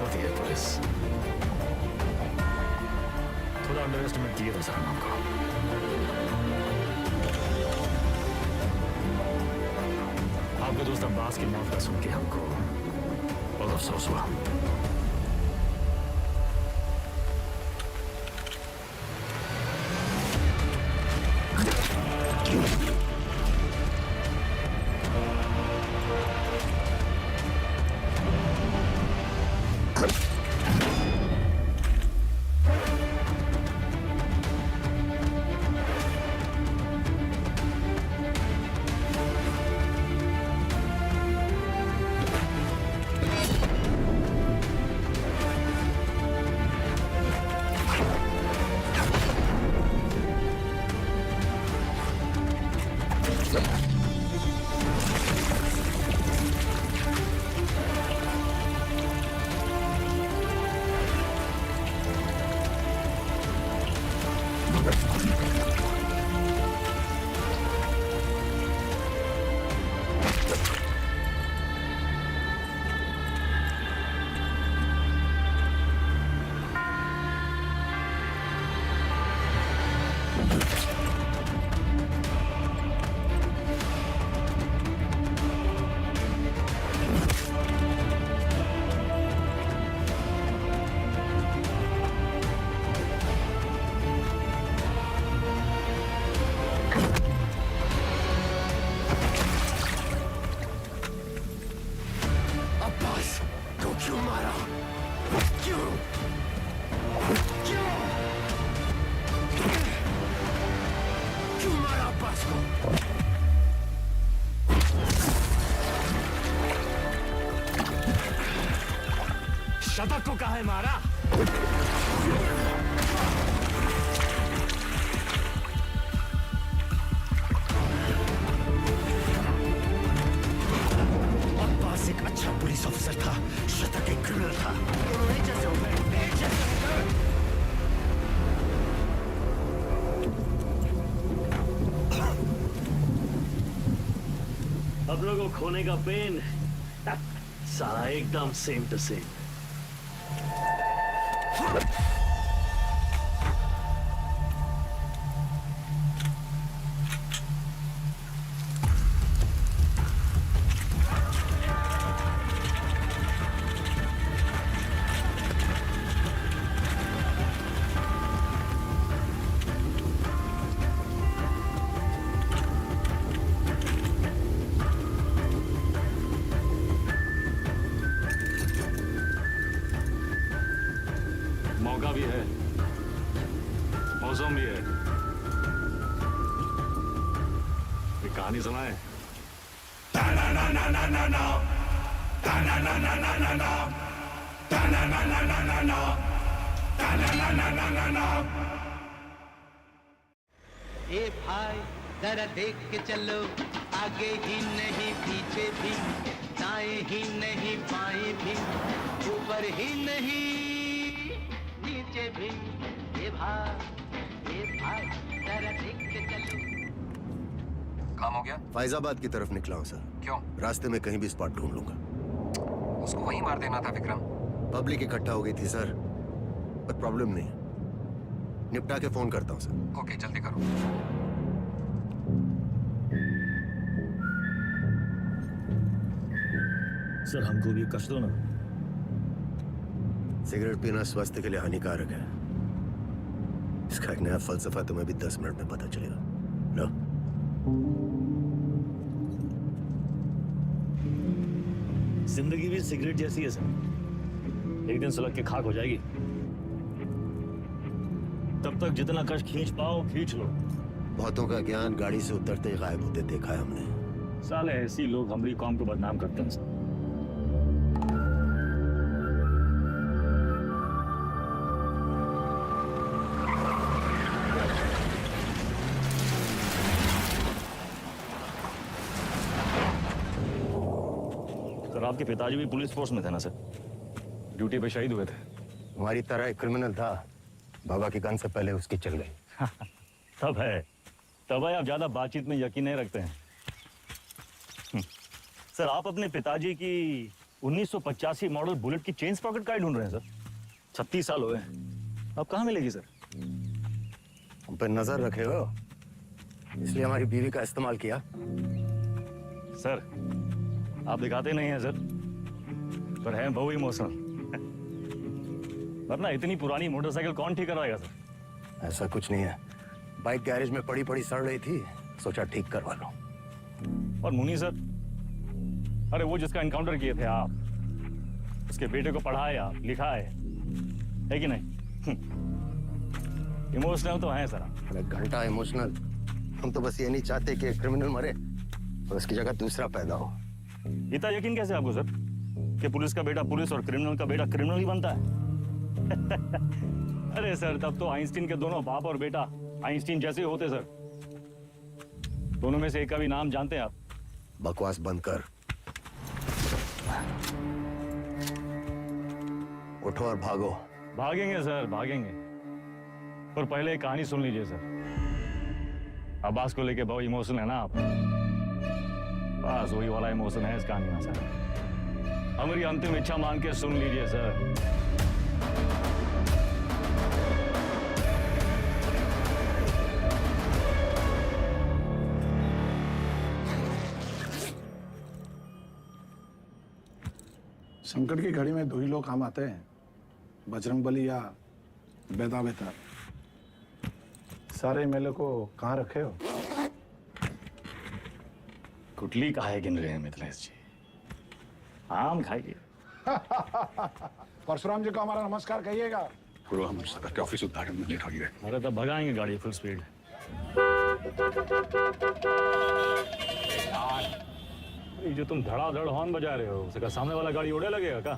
G: होती है पुलिस। थोड़ा अंडर एस्टिमेट किया था सर आपको। आपके दोस्त अब्बास की मौत का सुन के हमको बहुत अफसोस हुआ। शतक को काहे मारा?
F: अब्बास एक अच्छा पुलिस ऑफिसर था, शतक एक क्रिमिनल था। दोनों एक जैसे हो गए, एक जैसे हो गए।
G: अब लोगों को खोने का पेन सारा एकदम सेम टू सेम। मौका भी है, मौसम भी है। एक कहानी सुनाए।
C: ए भाई जरा देख के चलो, आगे ही नहीं पीछे भी, दाएं ही नहीं बाएं भी, ऊपर ही नहीं नीचे भी। ए भाई जरा देख के चलो।
E: काम हो गया?
F: फैजाबाद की तरफ निकला हूँ सर।
E: क्यों?
F: रास्ते में कहीं भी स्पॉट ढूंढ लूंगा।
E: उसको वहीं मार देना था विक्रम।
F: पब्लिक इकट्ठा हो गई थी सर, पर प्रॉब्लम नहीं, निपटा के फोन करता हूँ सर।
E: ओके, जल्दी करो।
G: सर हमको भी कष्ट दो ना।
F: सिगरेट पीना स्वास्थ्य के लिए हानिकारक है। इसका एक नया फलसफा तुम्हें भी 10 मिनट में पता चलेगा। लो।
G: जिंदगी भी सिगरेट जैसी है सर, एक दिन सुलग के खाक हो जाएगी। तब तक जितना कष्ट खींच पाओ खींच लो।
F: बहुतों का ज्ञान गाड़ी से उतरते ही गायब होते देखा है हमने।
G: साले ऐसी लोग हमारी कौम को बदनाम करते हैं सर। सर आपके पिताजी भी पुलिस फोर्स में थे ना सर?
E: ड्यूटी पे शहीद हुए थे।
F: हमारी तरह एक क्रिमिनल था, बाबा की गन से पहले उसकी चल गई।
G: तब है आप ज्यादा बातचीत में यकीन नहीं रखते हैं। सर आप अपने पिताजी की 1985 मॉडल बुलेट की चेन स्प्रॉकेट का ढूंढ रहे हैं सर। 36 साल हुए हैं, अब कहाँ मिलेगी सर?
F: हम पे नजर रखे हो, इसलिए हमारी बीवी का इस्तेमाल किया।
G: सर आप दिखाते नहीं हैं सर, पर हैं बहु इमोशनल। वरना इतनी पुरानी मोटरसाइकिल कौन ठीक करवाएगा सर?
F: ऐसा कुछ नहीं है, बाइक गैरेज में पड़ी पड़ी सड़ रही थी, सोचा ठीक करवा लो।
G: और मुनी सर, अरे वो जिसका एनकाउंटर किए थे आप, उसके बेटे को पढ़ाया लिखाया है कि नहीं? इमोशनल तो हैं सर।
F: अरे घंटा इमोशनल, हम तो बस ये नहीं चाहते कि एक क्रिमिनल मरे और उसकी जगह दूसरा पैदा हो।
G: इतना यकीन कैसे आपको सर कि पुलिस का बेटा पुलिस और क्रिमिनल का बेटा क्रिमिनल ही बनता है? अरे सर, तब तो आइंस्टीन के दोनों बाप और बेटा आइंस्टीन जैसे होते सर। दोनों में से एक का भी नाम जानते हैं आप?
F: बकवास बंद कर, उठो और भागो।
G: भागेंगे सर, भागेंगे, पर पहले एक कहानी सुन लीजिए सर। अब्बास को लेके बहुत इमोशनल है ना आप? बस वही वाला इमोशन है इस कहानी में सर। हमारी अंतिम इच्छा मान के सुन लीजिए सर।
J: संकट की घड़ी में दो ही लोग काम आते हैं, बजरंगबली या बेदा बेतार। सारे मेले को कहाँ रखे हो?
G: कुटली काहे गिन रहे हैं मिथिलेश जी? आम खाइए।
J: परशुराम जी को हमारा नमस्कार कहिएगा।
A: पूर्व हम सदर के ऑफिस उद्घाटन में लेट हो गए।
G: अरे तब भगाएंगे गाड़ी फुल स्पीड। ये जो तुम धड़ाधड़ हॉर्न बजा रहे हो, उसका सामने वाला गाड़ी उड़े लगेगा क्या?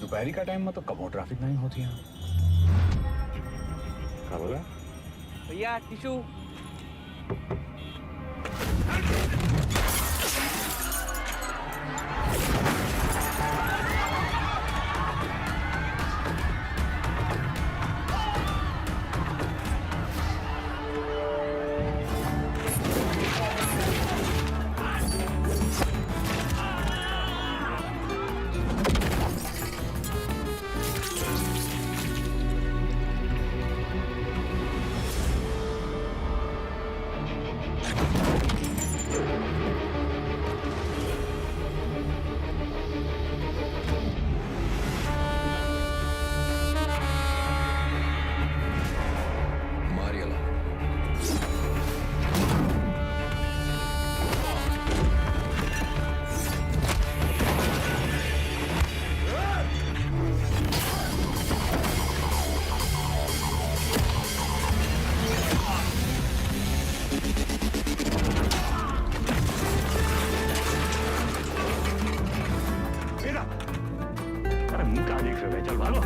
E: दोपहरी का टाइम में तो कबो ट्रैफिक नहीं होती है।
G: क्या बोला
M: भैया? टिशू।
G: अरे मुंह कहाँ देख रहे हो? चल भागो।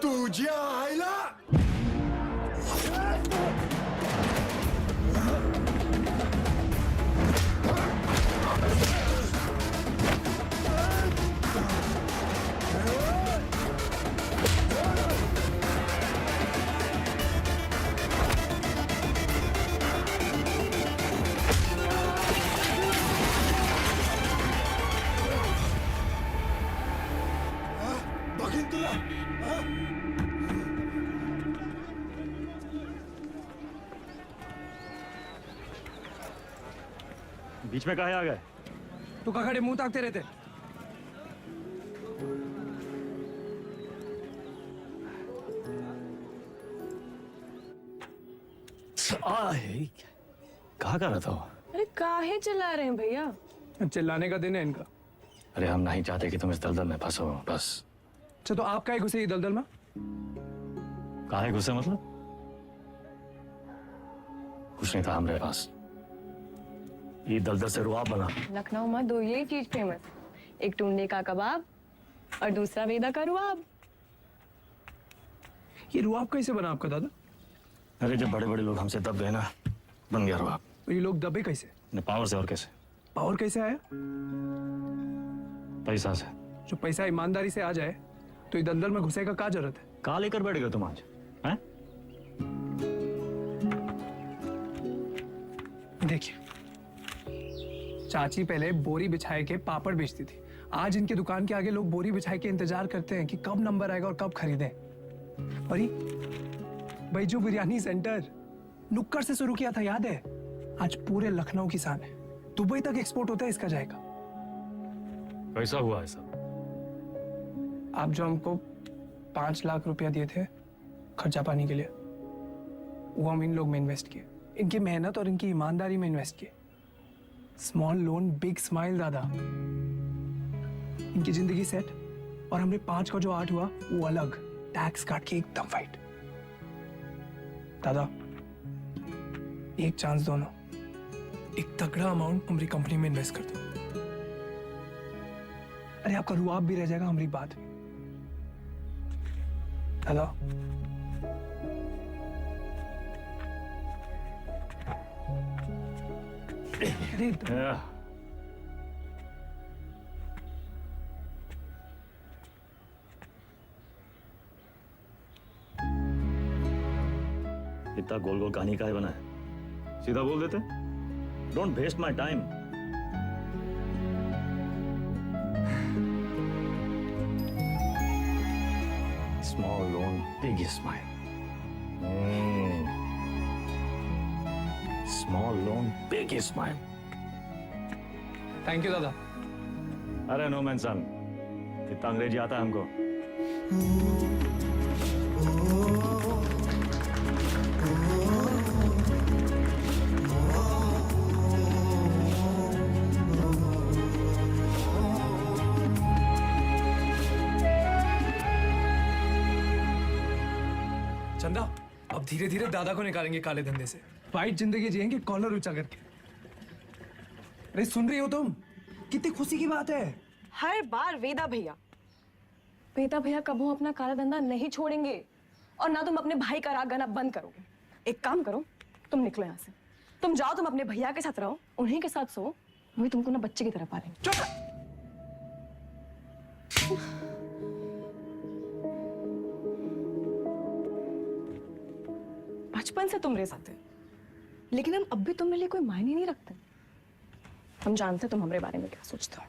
F: तुझ्या आईला
G: बीच में काहे आ गए?
H: तू का खड़े मुंह ताकते रहते?
G: कहाँ कर रहा था वो?
L: अरे काहे चिल्ला रहे हैं भैया?
H: चिल्लाने का दिन है इनका।
G: अरे हम नहीं चाहते कि तुम इस दलदल में फंसो, बस।
H: अच्छा तो आप काहे घुसे ये दलदल में?
G: काहे गुस्से मतलब? कुछ नहीं था हमारे पास। ये दलदल से रुआब बना।
L: लखनऊ में दो यही चीज फेमस, एक टुंडे का कबाब और दूसरा वेदा का रुआब।
H: ये रुआब कैसे बना आपका दादा?
G: अरे जब बड़े बड़े लोग हमसे दब गए ना, बन गया रुआब।
H: ये लोग दबे कैसे?
G: पावर से, और कैसे?
H: पावर कैसे आया?
G: पैसा से।
H: जो पैसा ईमानदारी से आ जाए तो ये दलदल में घुसे का क्या जरूरत है?
G: कहाँ लेकर बैठ गए तुम आज? हैं?
H: देखिए, चाची पहले बोरी बिछाए के पापड़ बेचती थी। आज इनके दुकान के आगे लोग बोरी बिछाए के इंतजार करते हैं कि कब नंबर आएगा और कब खरीदें। और ये बैजू बिरयानी सेंटर नुक्कड़ से शुरू किया था, याद है? आज पूरे लखनऊ की शान है। दुबई तक एक्सपोर्ट होता है इसका जाएगा।
G: कैसा हुआ है सब?
H: आप जो हमको 5 लाख रुपया दिए थे खर्चा पानी के लिए, वो हम इन लोग में इन्वेस्ट किए। इनकी मेहनत और इनकी ईमानदारी में इन्वेस्ट किए। स्मॉल लोन बिग स्माइल दादा। इनकी जिंदगी सेट और हमने 5 का जो 8 हुआ वो अलग, टैक्स काट के एकदम फाइट। दादा एक चांस दो ना, एक तगड़ा अमाउंट हमारी कंपनी में इन्वेस्ट कर दो। अरे आपका रुआब भी रह जाएगा हमारी बात में। दादा अरे
G: इतना गोल गोल कहानी का है बना है? सीधा बोल देते। Don't waste my time. Small loan big smile. Small loan big smile.
H: Thank you दादा।
G: अरे नो मैन सन, इतना अंग्रेजी आता है हमको।
H: चंदा अब धीरे धीरे दादा को निकालेंगे काले धंधे से। वाइट जिंदगी जिएंगे कॉलर ऊंचा करके। अरे सुन रही हो तुम? कितनी खुशी की बात है।
L: हर बार वेदा भैया कबू अपना काला धंधा नहीं छोड़ेंगे और ना तुम अपने भाई का राग गाना बंद करोगे। एक काम करो, तुम निकलो यहाँ से। तुम जाओ, तुम अपने भैया के साथ रहो, उन्हीं के साथ सो, वही तुमको ना बच्चे की तरह पालेंगे।
H: चुप!
L: बचपन से तुम मेरे साथ है, लेकिन हम अब भी तुम्हारे लिए कोई मायने नहीं रखते। हम जानते तुम हमारे बारे में क्या सोचते हो।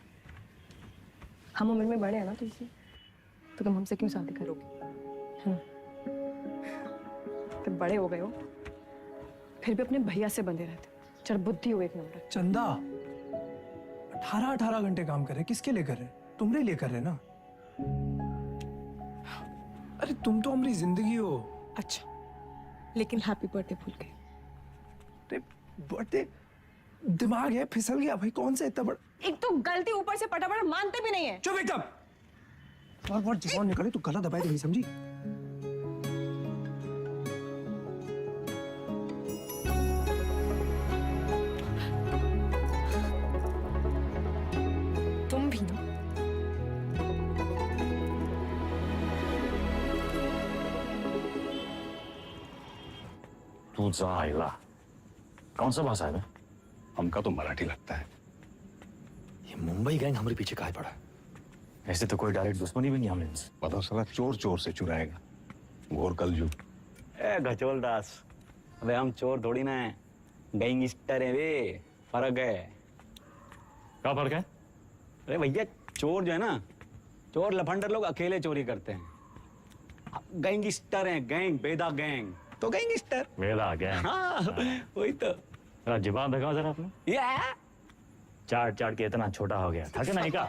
L: हम उम्र में बड़े हैं ना तुमसे, तो तुम हमसे क्यों शादी करोगे? फिर बड़े हो गए हो, फिर भी अपने भैया से बंधे रहते। चल बुद्धि हो एक नंबर।
H: चंदा 18 घंटे काम कर रहे, किसके लिए कर रहे? तुम्हारे लिए कर रहे ना। अरे तुम तो हमारी जिंदगी हो।
L: अच्छा, लेकिन हैप्पी बर्थडे भूल गए।
H: बर्थडे दिमाग है फिसल गया भाई। कौन सा इतना बड़ा?
L: एक तो गलती ऊपर से पटापट मानते भी नहीं है।
H: चुप एकदम। बार जवान निकले तो गला दबाए नहीं, समझी?
L: तुम भी ना।
G: तू जाइला। कौन सा भाषा है बे? हमका तो मराठी लगता है। ये मुंबई गैंग हमारे पीछे काहे पड़ा? ऐसे तो कोई डायरेक्ट दुश्मनी भी नहीं हमने इनसे।
A: पता साला चोर चोर से चुराएगा। घोर कलयुग।
I: ए गचोल दास, अबे हम चोर थोड़ी ना है, गैंगस्टर है बे। फर्क है।
G: क्या फर्क है?
I: अरे भैया चोर जो है ना, चोर लफंडर लोग अकेले चोरी करते हैं। गैंगस्टर हैं, गैंग, बेदा गैंग तो गैंगस्टर।
G: वेदा गैंग।
I: हाँ वही तो।
G: जवाब दिखाओ जरा अपने।
I: ये
G: चाट चाट के इतना छोटा हो गया था कि नहीं का?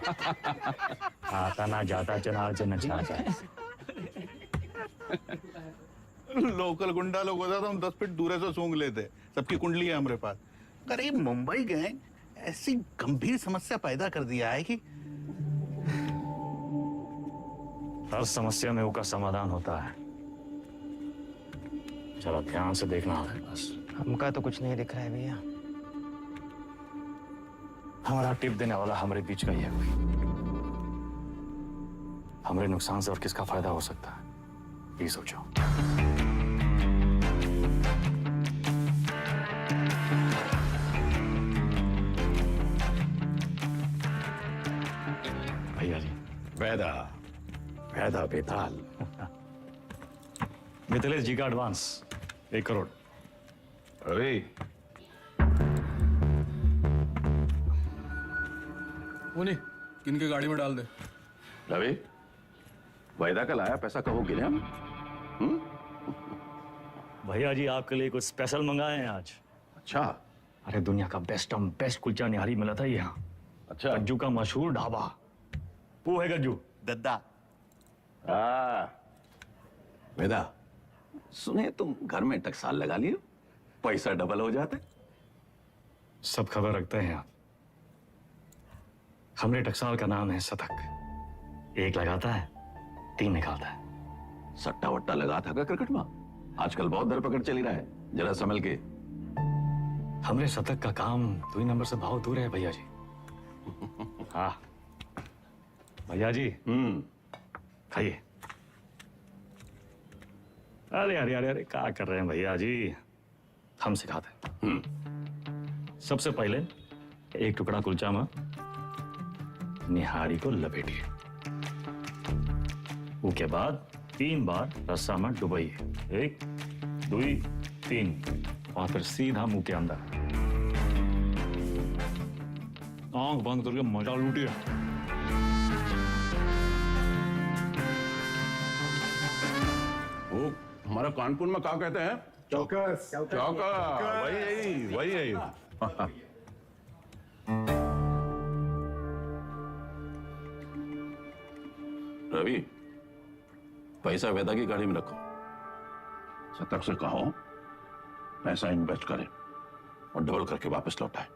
G: आता ना जाता चुनाव से नचाता।
C: लोकल गुंडा लोग होता तो हम 10 फीट दूर से सूंघ लेते। सबकी कुंडली है हमारे पास। अरे मुंबई गैंग ऐसी गंभीर समस्या पैदा कर दिया है कि
G: हर समस्या में उसका समाधान होता है। चलो ध्यान से देखना है बस।
B: हमका तो कुछ नहीं दिख रहा है भैया।
G: हमारा टिप देने वाला हमारे बीच का ही है कोई। हमारे नुकसान से और किसका फायदा हो सकता है ये सोचो। भैया जी
C: वैदा
G: फायदा बेताल। मिथिलेश जी का एडवांस 1 करोड़।
C: अरे
A: उन्हीं किनके गाड़ी में डाल दे।
D: रवि वायदा का लाया पैसा कहो गिने हम?
G: भैया जी आपके लिए कुछ स्पेशल मंगाए हैं आज।
D: अच्छा
G: अरे दुनिया का बेस्ट कुलचा निहारी मिला था यहाँ।
D: अच्छा।
G: गज्जू का मशहूर ढाबा। वो है गज्जू
C: दद्दा।
D: वेदा सुने तुम घर में टकसाल लगा लिए, पैसा डबल हो जाता है।
G: सब खबर रखते हैं आप। हमरे टकसाल का नाम है शतक। 1 लगाता है 3 निकालता है।
D: सट्टा वट्टा लगा था का क्रिकेट में? आजकल बहुत धरपकड़ चली रहा है, जरा संभल के।
G: हमरे शतक का काम 2 नंबर से बहुत दूर है भैया जी। हाँ भैया जी खाइए। अरे अरे अरे अरे क्या कर रहे हैं भैया जी, हम सिखाते हैं। सबसे पहले 1 टुकड़ा कुलचा में निहारी को लपेटिए। उसके बाद 3 बार रस्सा में डुबाइए। 1 2 3 और फिर सीधा मुंह के अंदर। आंख बंद करके मजा लूटिए।
C: वो हमारा कानपुर में क्या कहते हैं? चौकस। चौका वही यही।
D: रवि पैसा वेदा की गाड़ी में रखो। शतक से कहो पैसा इन्वेस्ट करे और डबल करके वापस लौटाए।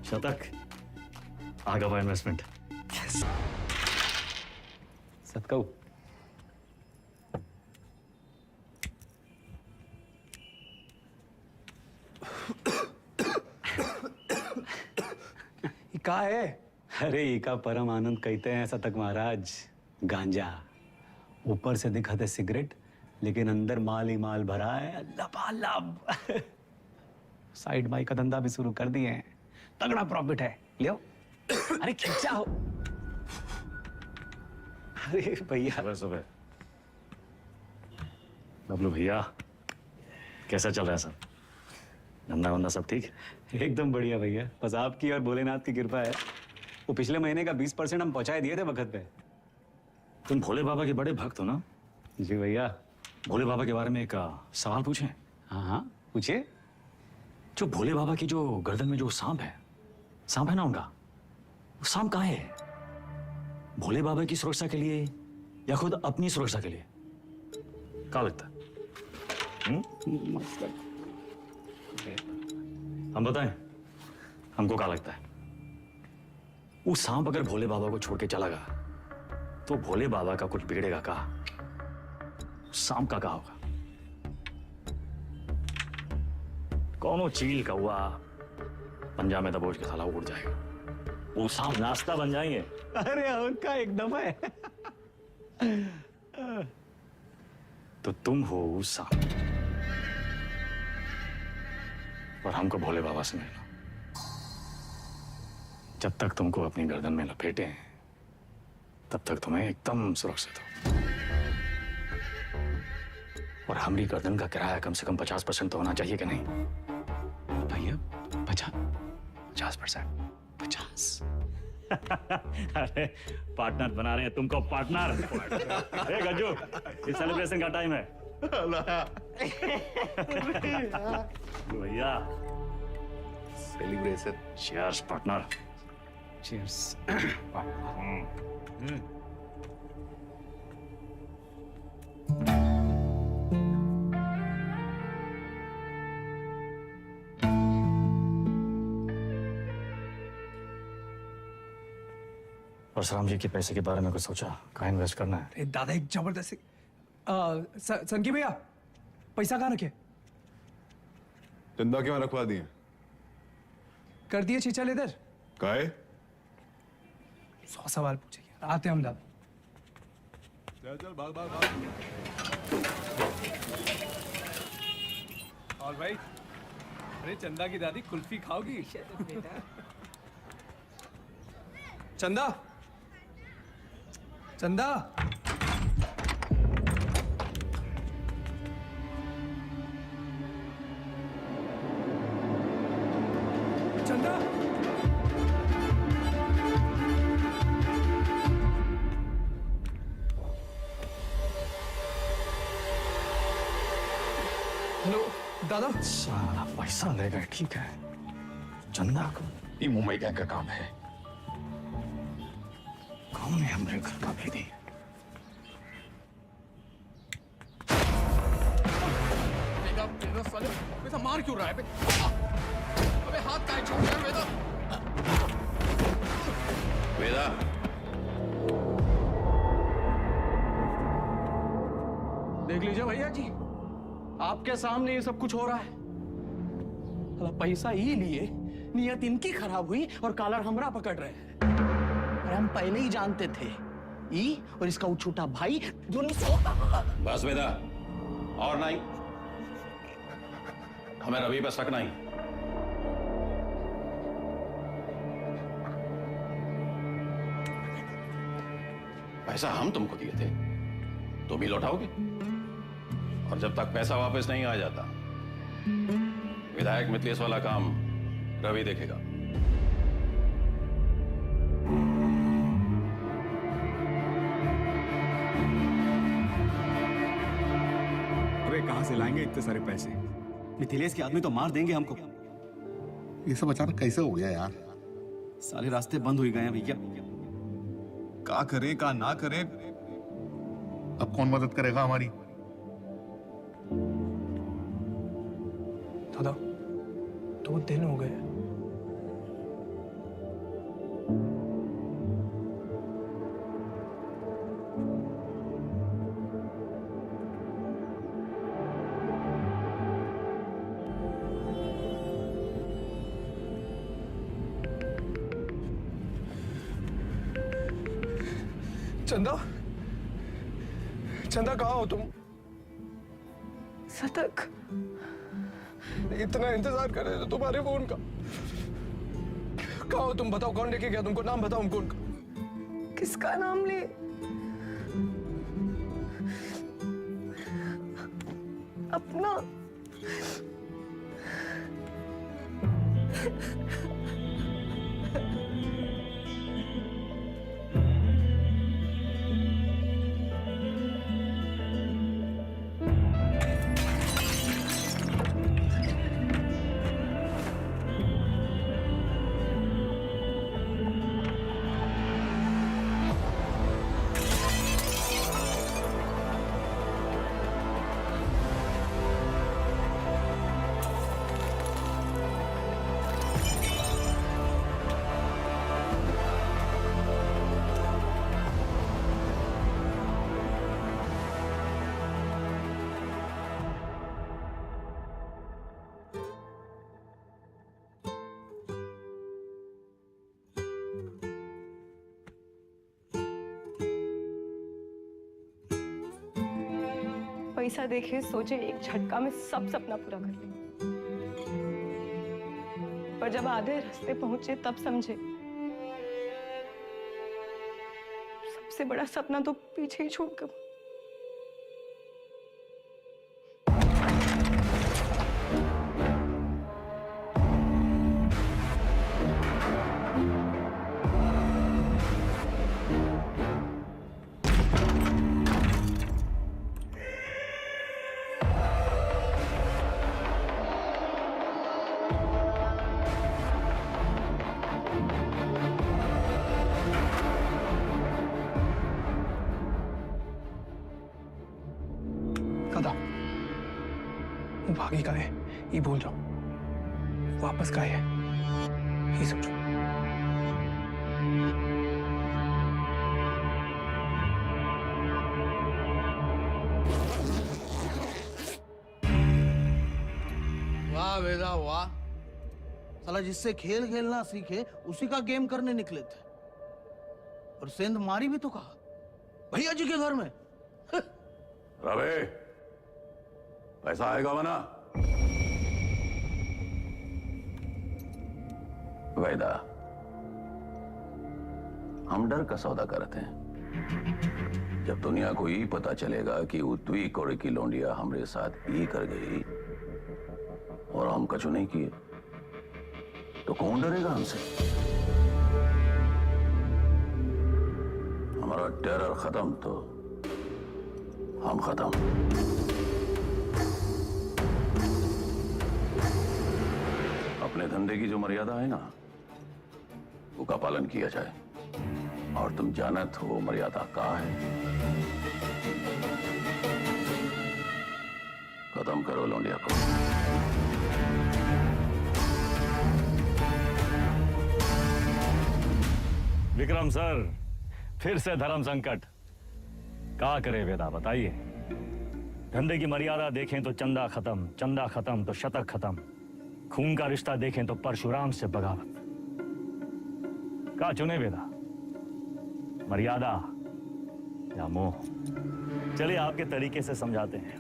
G: शतक आगा हुआ इन्वेस्टमेंट।
I: सतकऊ
H: का है?
I: अरे इका परम आनंद कहते हैं शतक महाराज। गांजा ऊपर से दिखाते सिगरेट, लेकिन अंदर माल ही माल भरा है लबालब। साइड बाई का धंधा भी शुरू कर दिए हैं, तगड़ा प्रॉफिट है। लियो अरे खींचा हो। अरे भैया
G: सुबह सुबह बबलू भैया कैसा चल रहा है सब? धंधा वंदा सब ठीक?
I: एकदम बढ़िया भैया, बस आपकी और भोलेनाथ की कृपा है। वो पिछले महीने का 20% हम पहुंचाए दिए थे वक्त पे।
G: तुम भोले बाबा के बड़े भक्त हो ना?
I: जी भैया।
G: भोले बाबा के बारे में एक सवाल पूछें?
I: हाँ हाँ पूछिए।
G: जो भोले बाबा की जो गर्दन में जो सांप है ना उनका, वो सांप कहाँ है? भोले बाबा की सुरक्षा के लिए या खुद अपनी सुरक्षा के लिए? क्या लगता है? हम बताएं हमको क्या लगता है? वो सांप अगर भोले बाबा को छोड़ के चला गया तो भोले बाबा का कुछ बिगड़ेगा का? सांप का क्या होगा? कौनो चील कौआ पंजा में दबोच के साला उड़ जाएगा। वो सांप नाश्ता बन जाएंगे।
I: अरे उनका एकदम है।
G: तो तुम हो उस सांप और हमको भोले बाबा से मिलना। जब तक तुमको अपनी गर्दन में लपेटे हैं तब तक तुम्हें एकदम सुरक्षित हो। और हमारी गर्दन का किराया कम से कम 50% तो होना चाहिए कि नहीं?
I: भैया 50%?
G: 50। अरे पार्टनर बना रहे हैं तुमको पार्टनर। ए गज्जू, इस सेलिब्रेशन का टाइम है। भैया celebration. Cheers partner.
E: Cheers.
G: Parshuram ji के पैसे के बारे में कुछ सोचा? कहाँ इन्वेस्ट करना है?
H: अरे दादा एक जबरदस्त संकी भैया पैसा कहाँ रखे?
N: चंदा क्यों रखवा दिए?
H: कर दिए चीचल इधर।
N: काहे?
H: 100 सवाल पूछे आते हम दादा।
N: चल चल भाग भाग भाग।
H: और भाई अरे चंदा की दादी कुल्फी खाओगी? चंदा चंदा चंदा हेलो दादा।
G: साला पैसा ले गए, ठीक है। चंदा को ये मुंबई गैंग का काम है। कौन है हमारे घर का भेदी?
E: बेटा मार क्यों रहा है? अबे हाथ काहे छोड़ रहा है वेदा?
C: वेदा,
M: देख लीजिए भैया जी, आपके सामने ये सब कुछ हो रहा है। साला पैसा ही लिए, नियत इनकी खराब हुई और कॉलर हमरा पकड़ रहे हैं। अरे हम पहले ही जानते थे, ई और इसका वो छोटा भाई जो नहीं सोता।
C: बस वेदा, और नहीं, हमें रवि पर शक नहीं। पैसा हम तुमको दिए थे, तुम ही लौटाओगे। और जब तक पैसा वापस नहीं आ जाता, विधायक मिथिलेश वाला काम रवि देखेगा।
I: अबे कहां से लाएंगे इतने सारे पैसे? मिथिलेश के आदमी तो मार देंगे हमको।
N: ये सब अचानक कैसे हो गया यार?
I: सारे रास्ते बंद हो गए हैं भैया।
N: का करें का ना करें, अब कौन मदद करेगा हमारी?
H: दादा 2 दिन हो गए। चंदा चंदा कहाँ हो तुम?
L: सतक
H: इतना इंतजार कर रहे थे तुम्हारे फोन का। कहाँ हो तुम? बताओ कौन लेके गया तुमको? नाम बताओ हमको उनका।
L: किसका नाम ले? अपना। पैसा देखे सोचे एक झटका में सब सपना पूरा कर ले, पर जब आधे रास्ते पहुंचे तब समझे सबसे बड़ा सपना तो पीछे ही छोड़कर।
H: भागी का है ये भूल जाओ, वापस का है ये सोचो।
M: वाह वेदा वाह, साला जिससे खेल खेलना सीखे उसी का गेम करने निकले थे, और सेंध मारी भी तो कहा भैया जी के घर में।
A: रवे, पैसा आएगा वना?
D: वैदा, हम डर का सौदा करते हैं। जब दुनिया को ये पता चलेगा कि उत्वी कोरे की लौंडिया हमारे साथ ये कर गई और हम कछु नहीं किए, तो कौन डरेगा हमसे? हमारा टेरर खत्म तो हम खत्म। अपने धंधे की जो मर्यादा है ना, वो का पालन किया जाए, और तुम जानत हो मर्यादा का है। खत्म करो लौंडिया को।
G: विक्रम सर, फिर से धर्म संकट। क्या करे वेदा, बताइए। धंधे की मर्यादा देखें तो चंदा खत्म, चंदा खत्म तो शतक खत्म, खून का रिश्ता देखें तो परशुराम से बगावत। क्या चुने वेदा, मर्यादा या मोह? चलिए आपके तरीके से समझाते हैं।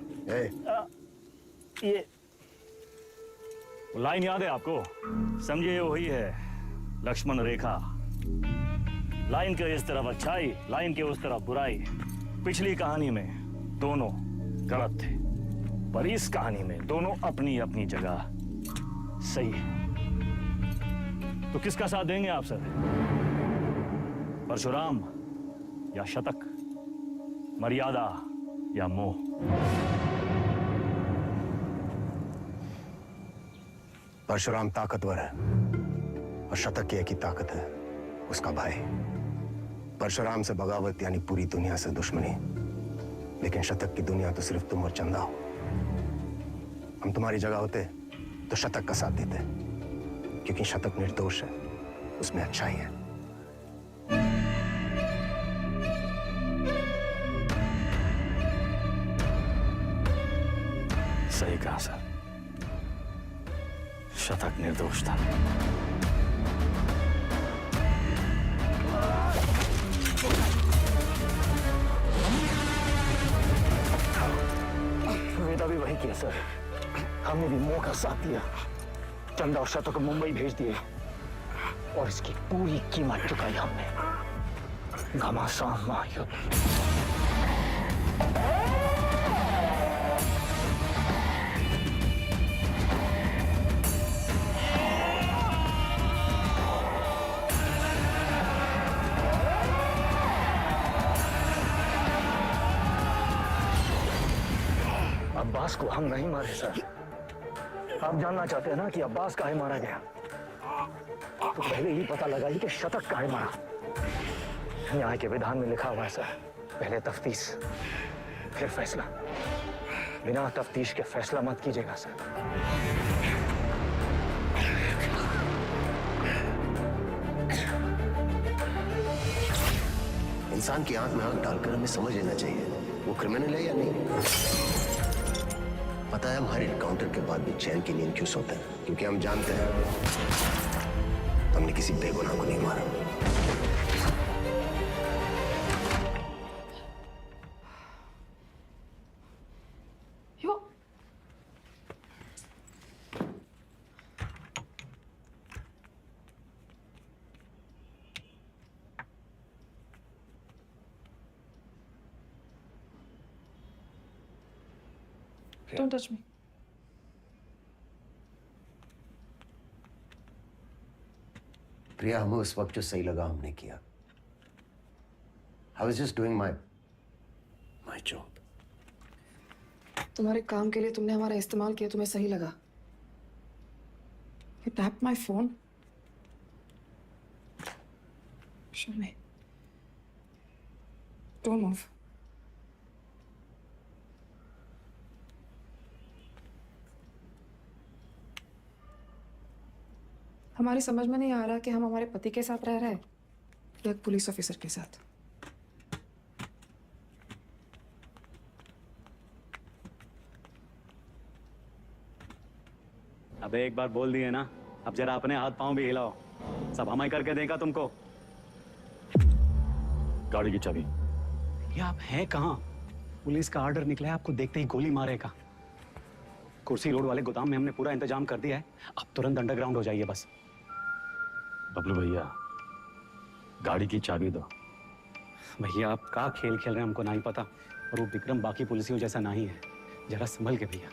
G: ये लाइन याद है आपको? समझिए वही है लक्ष्मण रेखा। लाइन के इस तरफ अच्छाई, लाइन के उस तरफ बुराई। पिछली कहानी में दोनों गलत थे, पर इस कहानी में दोनों अपनी अपनी जगह सही है। तो किसका साथ देंगे आप सर? परशुराम या शतक, मर्यादा या मोह?
F: परशुराम ताकतवर है और शतक की एक ही ताकत है, उसका भाई। परशुराम से बगावत यानी पूरी दुनिया से दुश्मनी, लेकिन शतक की दुनिया तो सिर्फ तुम और चंदा हो। हम तुम्हारी जगह होते तो शतक का साथ देते, क्योंकि शतक निर्दोष है, उसमें अच्छाई है।
G: सही कहा सर, शतक निर्दोष था।
F: वेदा भी वही किया सर, हमने भी मोह का साथ दिया, चंदा और शतक को मुंबई भेज दिए, और इसकी पूरी कीमत चुकाई हमने। घमासान महायुद्ध। अब्बास को हम नहीं मारे सर। आप जानना चाहते हैं ना कि अब्बास काहे मारा गया? तो पहले ही पता लगाइए कि शतक काहे मारा। न्याय के विधान में लिखा हुआ है सर, पहले तफ्तीश फिर फैसला। बिना तफ्तीश के फैसला मत कीजिएगा सर। इंसान की आंख में आंख डालकर हमें समझ लेना चाहिए वो क्रिमिनल है या नहीं। पता है हम हर एनकाउंटर के बाद भी चैन की नींद क्यों सोते हैं? क्योंकि हम जानते हैं हमने किसी बेगुनाह को नहीं मारा।
K: Don't touch me.
F: प्रिया, हमें उस वक्त जो सही लगा हमने किया। I was just doing my job.
K: तुम्हारे काम के लिए तुमने हमारा इस्तेमाल किया, तुम्हें सही लगा। You tapped my phone. Show me. Don't move. हमारी समझ में नहीं आ रहा कि हम हमारे पति के साथ रह रहे हैं या एक पुलिस ऑफिसर के साथ।
I: अबे एक बार बोल दिए ना, अब जरा अपने हाथ पांव भी हिलाओ। सब हमें करके देगा तुमको।
G: गाड़ी की चाबी।
I: ये आप हैं कहाँ? पुलिस का ऑर्डर निकला है, आपको देखते ही गोली मारेगा। कुर्सी रोड वाले गोदाम में हमने पूरा इंतजाम कर दिया है, अब तुरंत अंडरग्राउंड हो जाइए बस।
G: बबलू भैया, गाड़ी की चाबी दो।
I: भैया आप का खेल खेल रहे हैं हमको नहीं पता, और वो विक्रम बाकी पुलिसियों जैसा नहीं है। जरा संभल के भैया।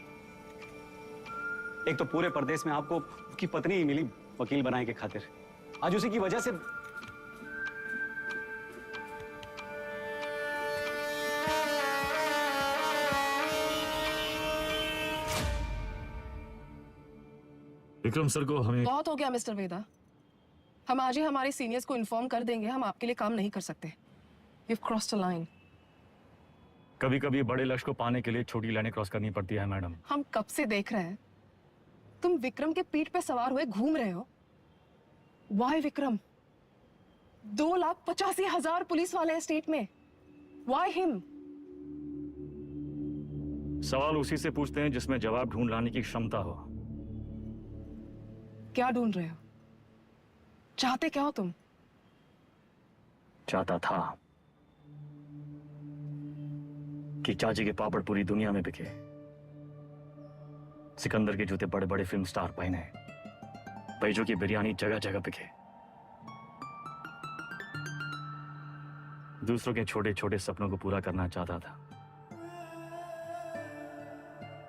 I: एक तो पूरे प्रदेश में आपको उसकी पत्नी ही मिली वकील बनाने के खातिर, आज उसी की वजह से।
G: विक्रम सर को हमें
K: बहुत हो गया मिस्टर वेदा, हम आज ही हमारे सीनियर्स को इन्फॉर्म कर देंगे, हम आपके लिए काम नहीं कर सकते। You've crossed a line.
G: कभी कभी बड़े लक्ष्य को पाने के लिए छोटी लाइनें क्रॉस करनी पड़ती है मैडम।
K: हम कब से देख रहे हैं तुम विक्रम के पीठ पे सवार हुए घूम रहे हो। Why विक्रम? 2,85,000 पुलिस वाले हैं स्टेट में। Why him?
G: सवाल उसी से पूछते हैं जिसमें जवाब ढूंढ लाने की क्षमता हो।
K: क्या ढूंढ रहे हो? चाहते क्या हो तुम?
G: चाहता था कि चाची के पापड़ पूरी दुनिया में बिके, सिकंदर के जूते बड़े बड़े फिल्म स्टार पहने, बैजू की बिरयानी जगह जगह बिके, दूसरों के छोटे छोटे सपनों को पूरा करना चाहता था।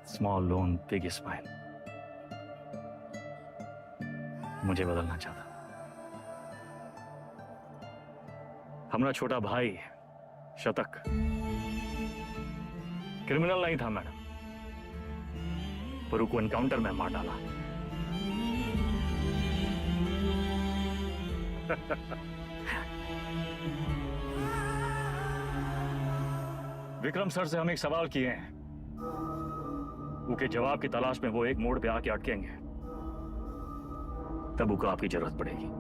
G: स्मॉल लोन बिग स्माइल, मुझे बदलना चाहता। हमारा छोटा भाई शतक क्रिमिनल नहीं था मैडम, पर उसको एनकाउंटर में मार डाला। विक्रम सर से हम एक सवाल किए हैं, उनके जवाब की तलाश में वो एक मोड़ पे आके अटकेंगे, तब उनको आपकी जरूरत पड़ेगी।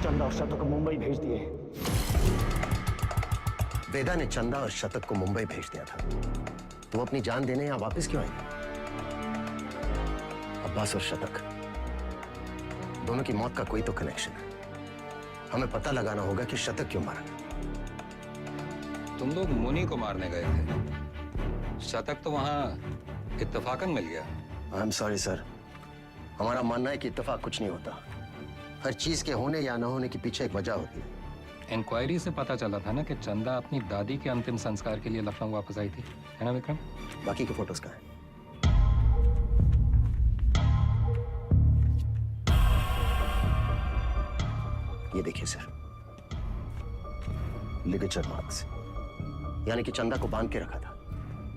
B: चंदा और शतक को मुंबई भेज दिए।
F: वेदा ने चंदा और शतक को मुंबई भेज दिया था, तो वो अपनी जान देने यहाँ वापस क्यों आएंगे? अब्बास और शतक दोनों की मौत का कोई तो कनेक्शन है। हमें पता लगाना होगा कि शतक क्यों मारा।
E: तुम लोग मुनि को मारने गए थे, शतक तो वहां इत्तेफाकन मिल गया।
F: आई एम सॉरी सर, हमारा मानना है कि इत्तेफाक कुछ नहीं होता। हर चीज के होने या न होने के पीछे एक वजह होती है।
E: इंक्वायरी से पता चला था ना कि चंदा अपनी दादी के अंतिम संस्कार के लिए लखनऊ वापस आई थी, है ना विक्रम?
F: बाकी के फोटोज कहाँ हैं? ये देखिए सर, लिगेचर मार्क्स, यानी कि चंदा को बांध के रखा था।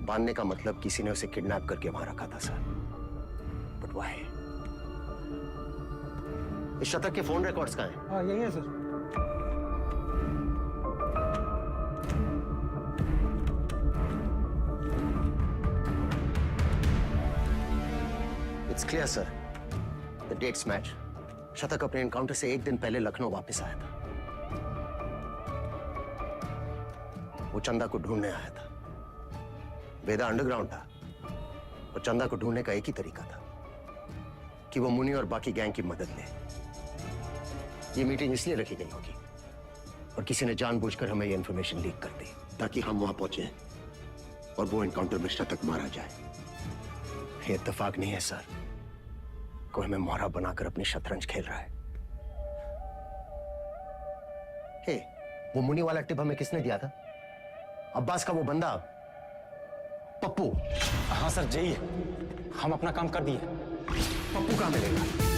F: बांधने का मतलब किसी ने उसे किडनैप करके वहां रखा था सर। But why? इस शतक के फोन रिकॉर्ड्स कहाँ हैं?
H: हाँ यही है sir.
F: It's clear sir, the dates match. शतक अपने एनकाउंटर से एक दिन पहले लखनऊ वापस आया था। वो चंदा को ढूंढने आया था। वेदा अंडरग्राउंड था और चंदा को ढूंढने का एक ही तरीका था कि वो मुनि और बाकी गैंग की मदद ले। ये मीटिंग इसलिए रखी गई होगी और किसी ने जानबूझकर हमें ये इंफॉर्मेशन लीक कर दी ताकि हम वहां पहुंचे और वो एनकाउंटर में शतक मारा जाए। ये इत्तेफाक नहीं है सर, कोई हमें मोहरा बनाकर अपनी शतरंज खेल रहा है। हे, वो मुनि वाला टिप हमें किसने दिया था? अब्बास का वो बंदा पप्पू।
B: हाँ सर, जाइए, हम अपना काम कर दिए।
F: पप्पू कहाँ मिलेगा?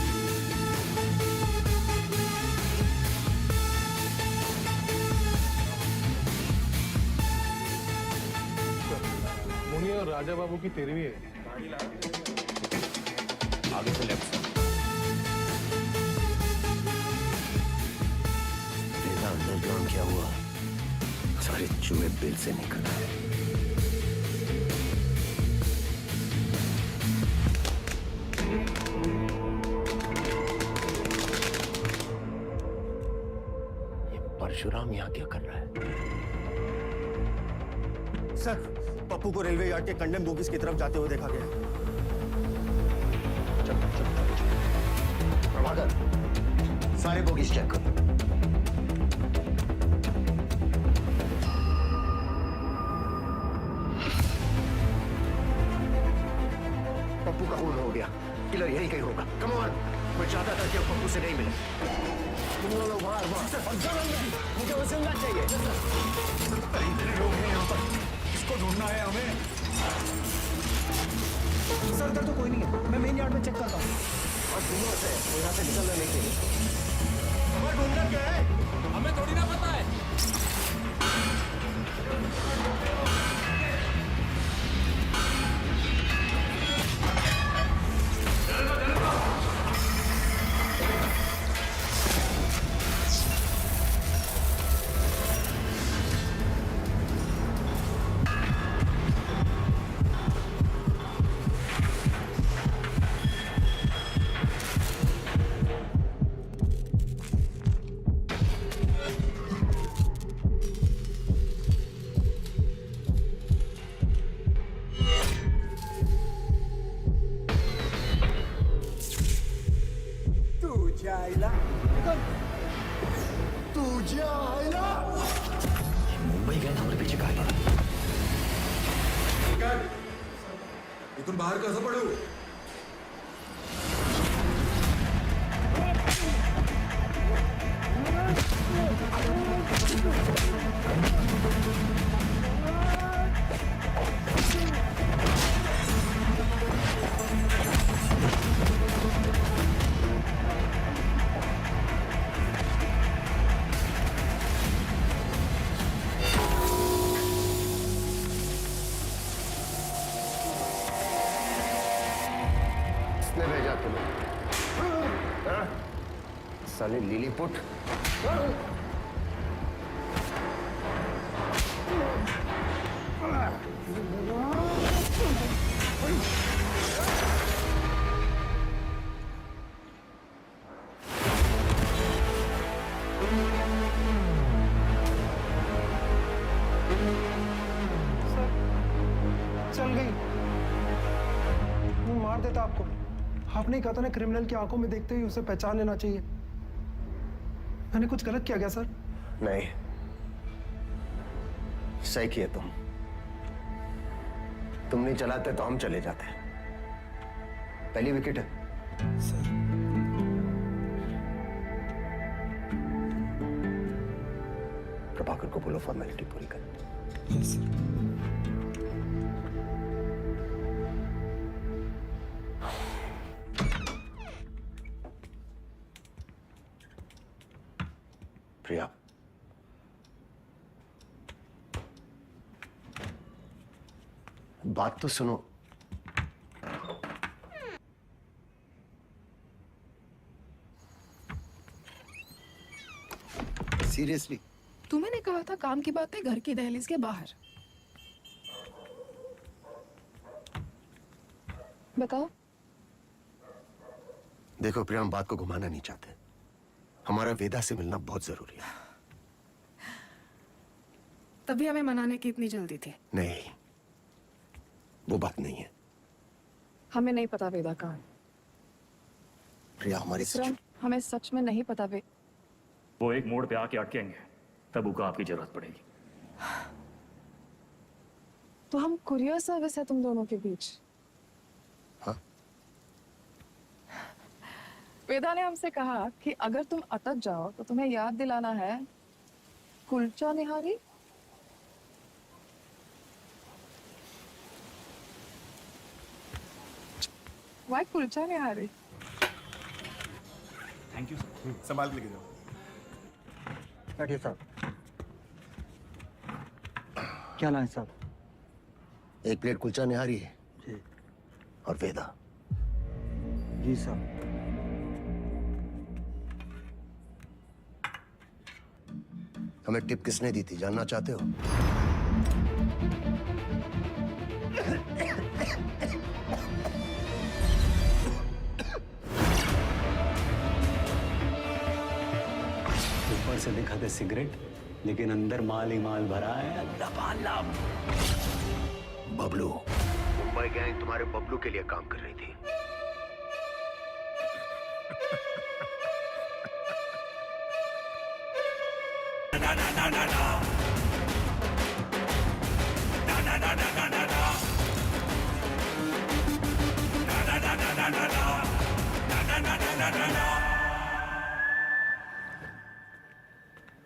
A: तो राजा बाबू की तेरहवीं है।
C: आगे से लेफ्ट।
F: बेटा अंडरग्राउंड क्या हुआ? सारे चूहे बिल से निकल आए। ये परशुराम यहाँ क्या कर रहा है?
B: सर, पप्पू को रेलवे यार्ड के कंडेम बोगीज की तरफ जाते हुए देखा गया।
F: प्रभाकर, सारे बोगीज चेक करो। पप्पू का खून हो गया, किलर यही कहीं होगा। कम ऑन, मैं चाहता था कि अब पप्पू से नहीं मिले। तुम लोग बाहर मुझे वो जिंदा चाहिए।
J: इतने लोग हैं यहाँ पर, इसको ढूंढना है हमें।
H: सर इधर तो कोई नहीं है, मैं मेन यार्ड में चेक करता हूँ।
F: और दिनों से वो यहाँ से निकलना नहीं चाहिए।
J: हमें ढूंढना क्या है?
M: हमें थोड़ी ना पता है।
F: मुंबई गए हमारे पीछे कहा गया।
J: इथून बाहर कसं पडू?
F: किसने भेजा तुम्हें? हाँ? साले लिलीपुट।
H: चल गई। वो मार देता आपको। आपने कहा था ना, क्रिमिनल की आंखों में देखते ही उसे पहचान लेना चाहिए। मैंने कुछ गलत किया क्या सर?
F: नहीं, सही किए तुम नहीं चलाते तो हम चले जाते। पहली विकेट है
H: सर।
F: प्रभाकर को बोलो फॉर्मेलिटी पूरी कर।
H: Yes sir.
F: प्रिया, बात तो सुनो। सीरियसली?
K: तुम्हें कहा था काम की बातें घर की दहलीज के बाहर। बताओ।
F: देखो प्रिया, हम बात को घुमाना नहीं चाहते। हमारा वेदा से मिलना बहुत जरूरी है।
K: तभी हमें मनाने की इतनी जल्दी थी।
F: नहीं, वो बात नहीं है।
K: हमें नहीं पता वेदा कहाँ है।
F: प्रिया, हमारी
K: हमें सच में नहीं पता
G: वो एक मोड़ पे आके अटकेंगे, तब उनको आपकी जरूरत पड़ेगी।
K: तो हम कुरियर सर्विस है तुम दोनों के बीच।
F: हाँ?
K: वेदा ने हमसे कहा कि अगर तुम अटक जाओ तो तुम्हें याद दिलाना है kulcha nihari. Why kulcha nihari?
G: Thank you.
N: संभाल के लेके जाओ।
H: बैठिए साहब। क्या लाए साहब?
F: एक प्लेट कुलचा निहारी है
J: जी।
F: और वेदा।
J: जी साहब।
F: हमें टिप किसने दी थी जानना चाहते हो?
I: ऊपर से दिखाते सिगरेट, लेकिन अंदर माल ही माल भरा है लबालब।
F: बबलू। मुंबई गैंग तुम्हारे बबलू के लिए काम कर रही थी।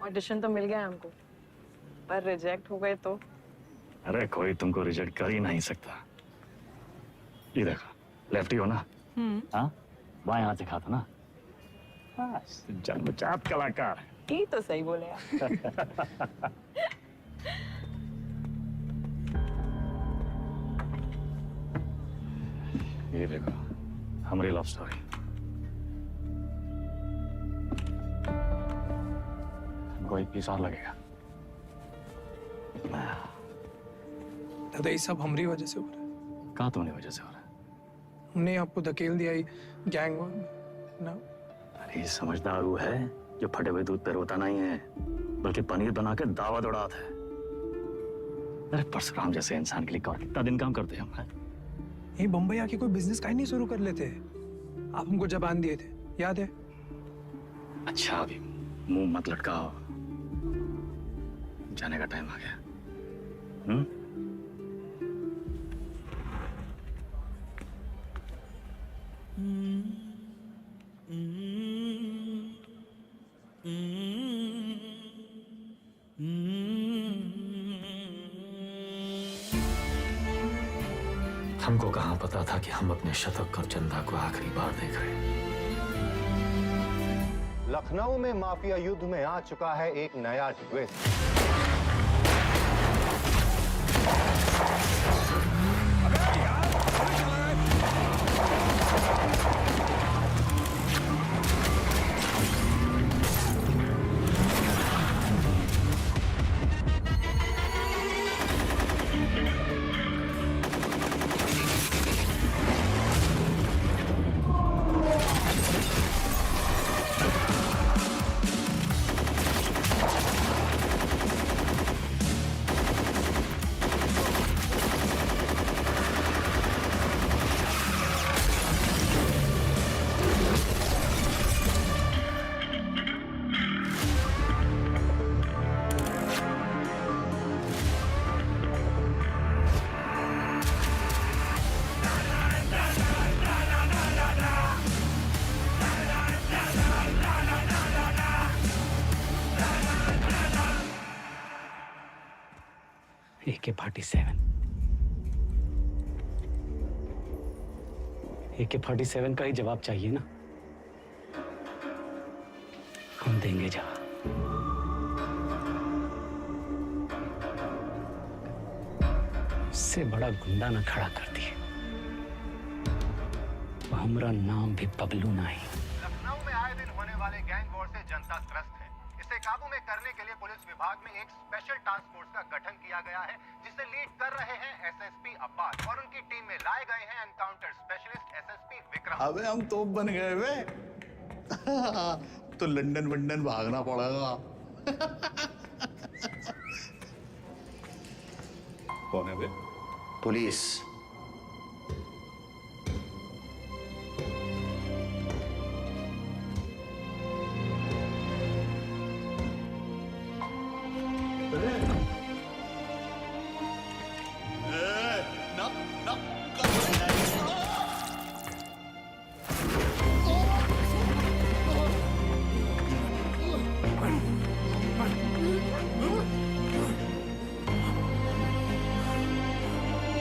L: ऑडिशन तो मिल गया हमको, पर रिजेक्ट हो गए तो?
G: अरे कोई तुमको रिजेक्ट कर ही नहीं सकता। ये देखो, लेफ्टी हो ना? हाँ, बाएं हाथ से खाता ना? बस जन्मजात कलाकार।
L: ये तो सही बोले आप।
G: ये देखो, हमारी लव स्टोरी। हमको 21 साल लगेगा।
H: दादा ये सब हमारी वजह से हो रहा है।
G: कहाँ तुम्हारी वजह से हो रहा है?
H: हमने आपको धकेल दिया गैंग ना।
G: अरे समझदार वो है जो फटे हुए दूध पे रोता नहीं है, बल्कि पनीर बना के दावा दौड़ाता है। अरे परशुराम जैसे इंसान के लिए कौन कितना दिन काम करते हैं हम?
H: यही बम्बई आके कोई बिजनेस का ही नहीं शुरू कर लेते। आप हमको जबान दिए थे, याद है?
G: अच्छा अभी मुंह मत लटकाओ, जाने का टाइम आ गया।
D: हमको कहाँ पता था कि हम अपने शतक और चंदा को आखिरी बार देख रहे हैं।
B: लखनऊ में माफिया युद्ध में आ चुका है एक नया ट्विस्ट।
I: AK-47 AK-47 का ही जवाब चाहिए ना? हम देंगे जवाब। इससे बड़ा गुंडा ना खड़ा कर दिए। हमारा नाम भी बबलू नहीं।
B: लखनऊ में आए दिन होने वाले गैंग वॉर से जनता त्रस्त है। इसे काबू में करने के लिए पुलिस विभाग में एक स्पेशल टास्क फोर्स का गठन किया गया है, जिसे लीड कर रहे हैं एसएसपी अब्बास और उनकी टीम में लाए गए हैं एनकाउंटर स्पेशलिस्ट एसएसपी विक्रम।
C: अबे हम तोप बन गए वे। तो लंदन वंदन भागना पड़ेगा। कौन है बे?
F: पुलिस।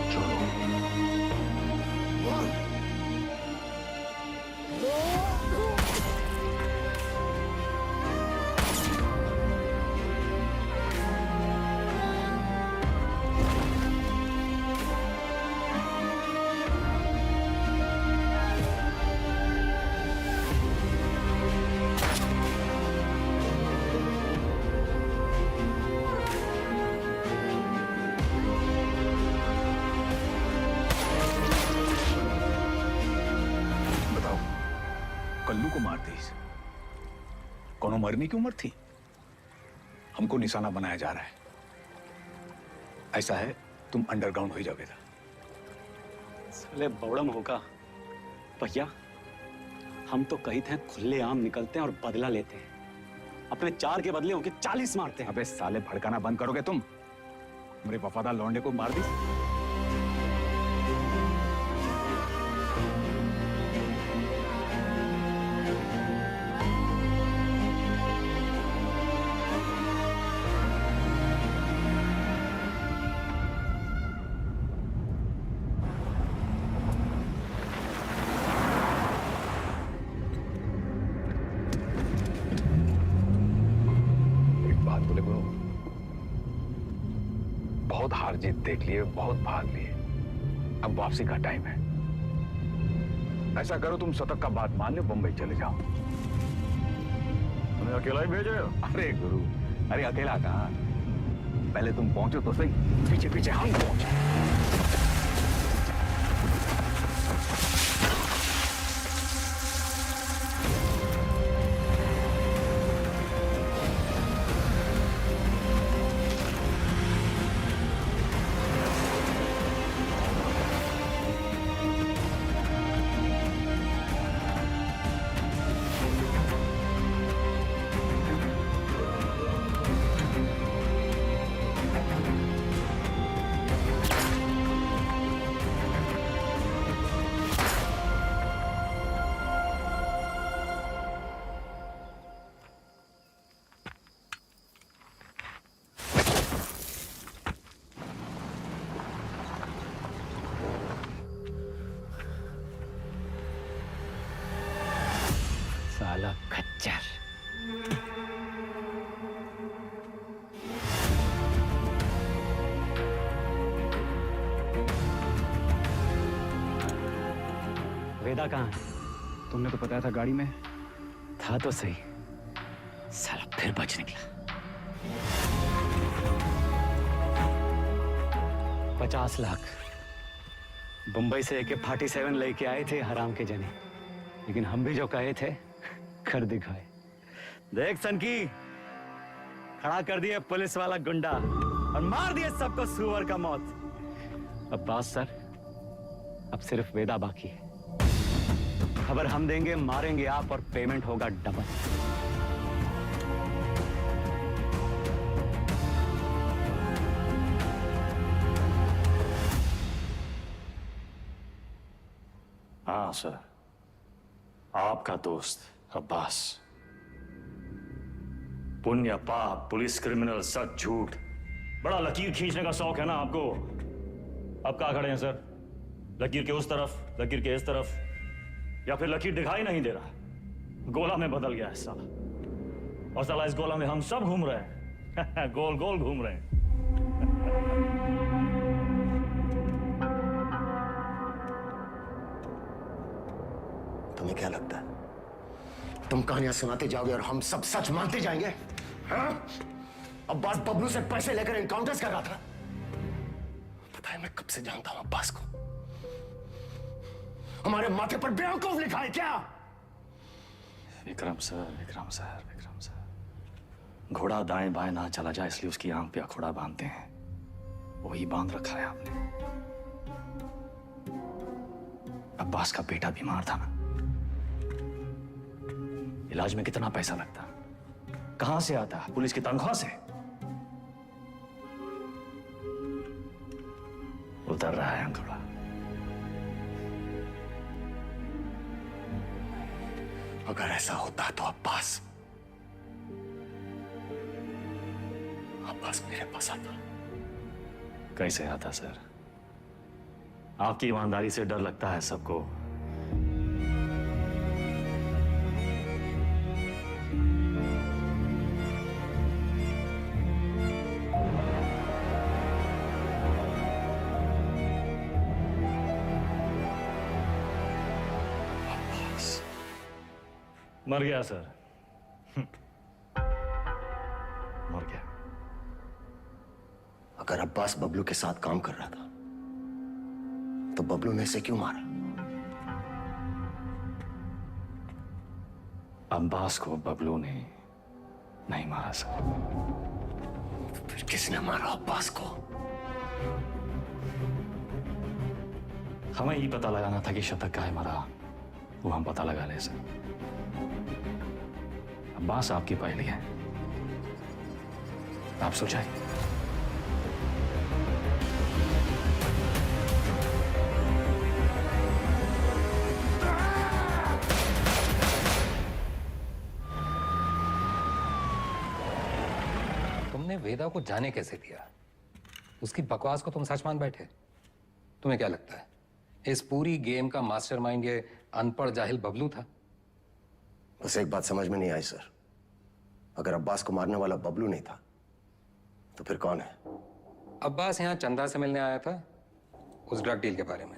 B: चलो
O: कल्लू को मार दी। कोनो मरने की उम्र थी? हमको निशाना बनाया जा रहा है। ऐसा है, तुम अंडरग्राउंड हो जाओगे।
I: साले बौड़म होगा भैया, हम तो कही थे खुले आम निकलते हैं और बदला लेते हैं, अपने 4 के बदले होके 40 मारते हैं।
O: अबे साले, भड़काना बंद करोगे तुम? मेरे वफादार लौंडे को मार दी। बहुत हार जीत देख लिए, बहुत भाग लिए, अब वापसी का टाइम है। ऐसा करो, तुम शतक का बात मान लो, बंबई चले जाओ। तुम्हें अकेला ही भेजे? अरे गुरु, अरे अकेला कहाँ, पहले तुम पहुंचो तो सही, पीछे पीछे हम पहुंचे।
I: साला खच्चर। वेदा कहाँ है? तुमने तो बताया था गाड़ी में था तो सही, साला फिर बच निकला। 50 लाख बंबई से AK-47 लेके आए थे हराम के जने, लेकिन हम भी जो कहे थे कर दिखाए। देख सनकी, खड़ा कर दिए पुलिस वाला गुंडा और मार दिए सबको सुअर का मौत। अब्बास सर, अब सिर्फ वेदा बाकी है। खबर हम देंगे, मारेंगे आप और पेमेंट होगा डबल।
G: हाँ सर, आपका दोस्त अब्बास। पुण्य पाप, पुलिस, क्रिमिनल, सच झूठ, बड़ा लकीर खींचने का शौक है ना आपको। अब कहाँ खड़े हैं सर? लकीर के उस तरफ, लकीर के इस तरफ, या फिर लकीर दिखाई नहीं दे रहा? गोला में बदल गया है साला, और साला इस गोला में हम सब घूम रहे हैं। गोल गोल घूम रहे हैं।
F: तुम्हें क्या लगता है तुम कहानियां सुनाते जाओगे और हम सब सच मानते जाएंगे? हाँ? अब्बास बबलू से पैसे लेकर एनकाउंटर्स कर रहा था। पता है मैं कब से जानता हूं अब्बास को। हमारे माथे पर बेवकूफ लिखा है क्या?
G: Vikram sir, Vikram sir, Vikram sir, घोड़ा दाएं बाएं ना चला जाए इसलिए उसकी आंख पे अखोड़ा बांधते हैं, वही बांध रखा है आपने। अब्बास का बेटा बीमार था ना, इलाज में कितना पैसा लगता, कहां से आता? पुलिस की तनख्वाह से। उतर रहा है अंकुड़ा।
F: अगर ऐसा होता तो अब्बास मेरे पास आता।
G: कैसे आता सर? आपकी ईमानदारी से डर लगता है सबको। मर गया सर, मर गया।
F: अगर अब्बास बबलू के साथ काम कर रहा था तो बबलू ने इसे क्यों मारा?
G: अब्बास को बबलू ने नहीं मारा सर।
F: फिर किसने मारा अब्बास को?
G: हमें ये पता लगाना था कि शतक का है मरा, वो हम पता लगा ले सर। अब्बास आपकी पहली है, आप सुलझाइए।
E: तुमने वेदा को जाने कैसे दिया? उसकी बकवास को तुम सच मान बैठे? तुम्हें क्या लगता है इस पूरी गेम का मास्टरमाइंड ये अनपढ़ जाहिल बबलू था?
F: बस एक बात समझ में नहीं आई सर, अगर अब्बास को मारने वाला बबलू नहीं था तो फिर कौन है?
E: अब्बास यहाँ चंदा से मिलने आया था उस ड्रग डील के बारे में।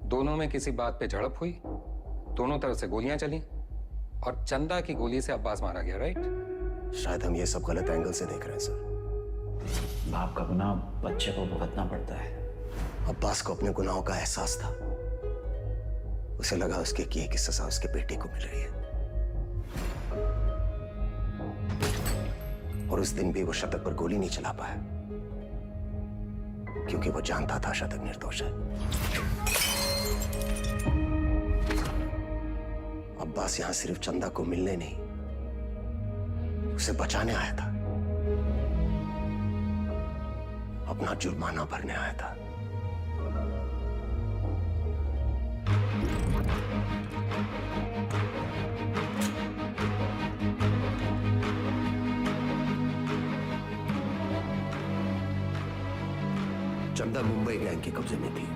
E: दोनों में किसी बात पे झड़प हुई, दोनों तरफ से गोलियां चली और चंदा की गोली से अब्बास मारा गया, राइट?
F: शायद हम ये सब गलत एंगल से देख रहे हैं सर।
D: बाप का गुनाह बच्चे को भुगतना पड़ता है।
F: अब्बास को अपने गुनाहों का एहसास था, उसे लगा उसके किए की सजा उसके बेटे को मिल रही है, और उस दिन भी वो शतक पर गोली नहीं चला पाया क्योंकि वो जानता था शतक निर्दोष है। अब्बास यहां सिर्फ चंदा को मिलने नहीं, उसे बचाने आया था, अपना जुर्माना भरने आया था। चंदा मुंबई गैंग के कब्जे में थी।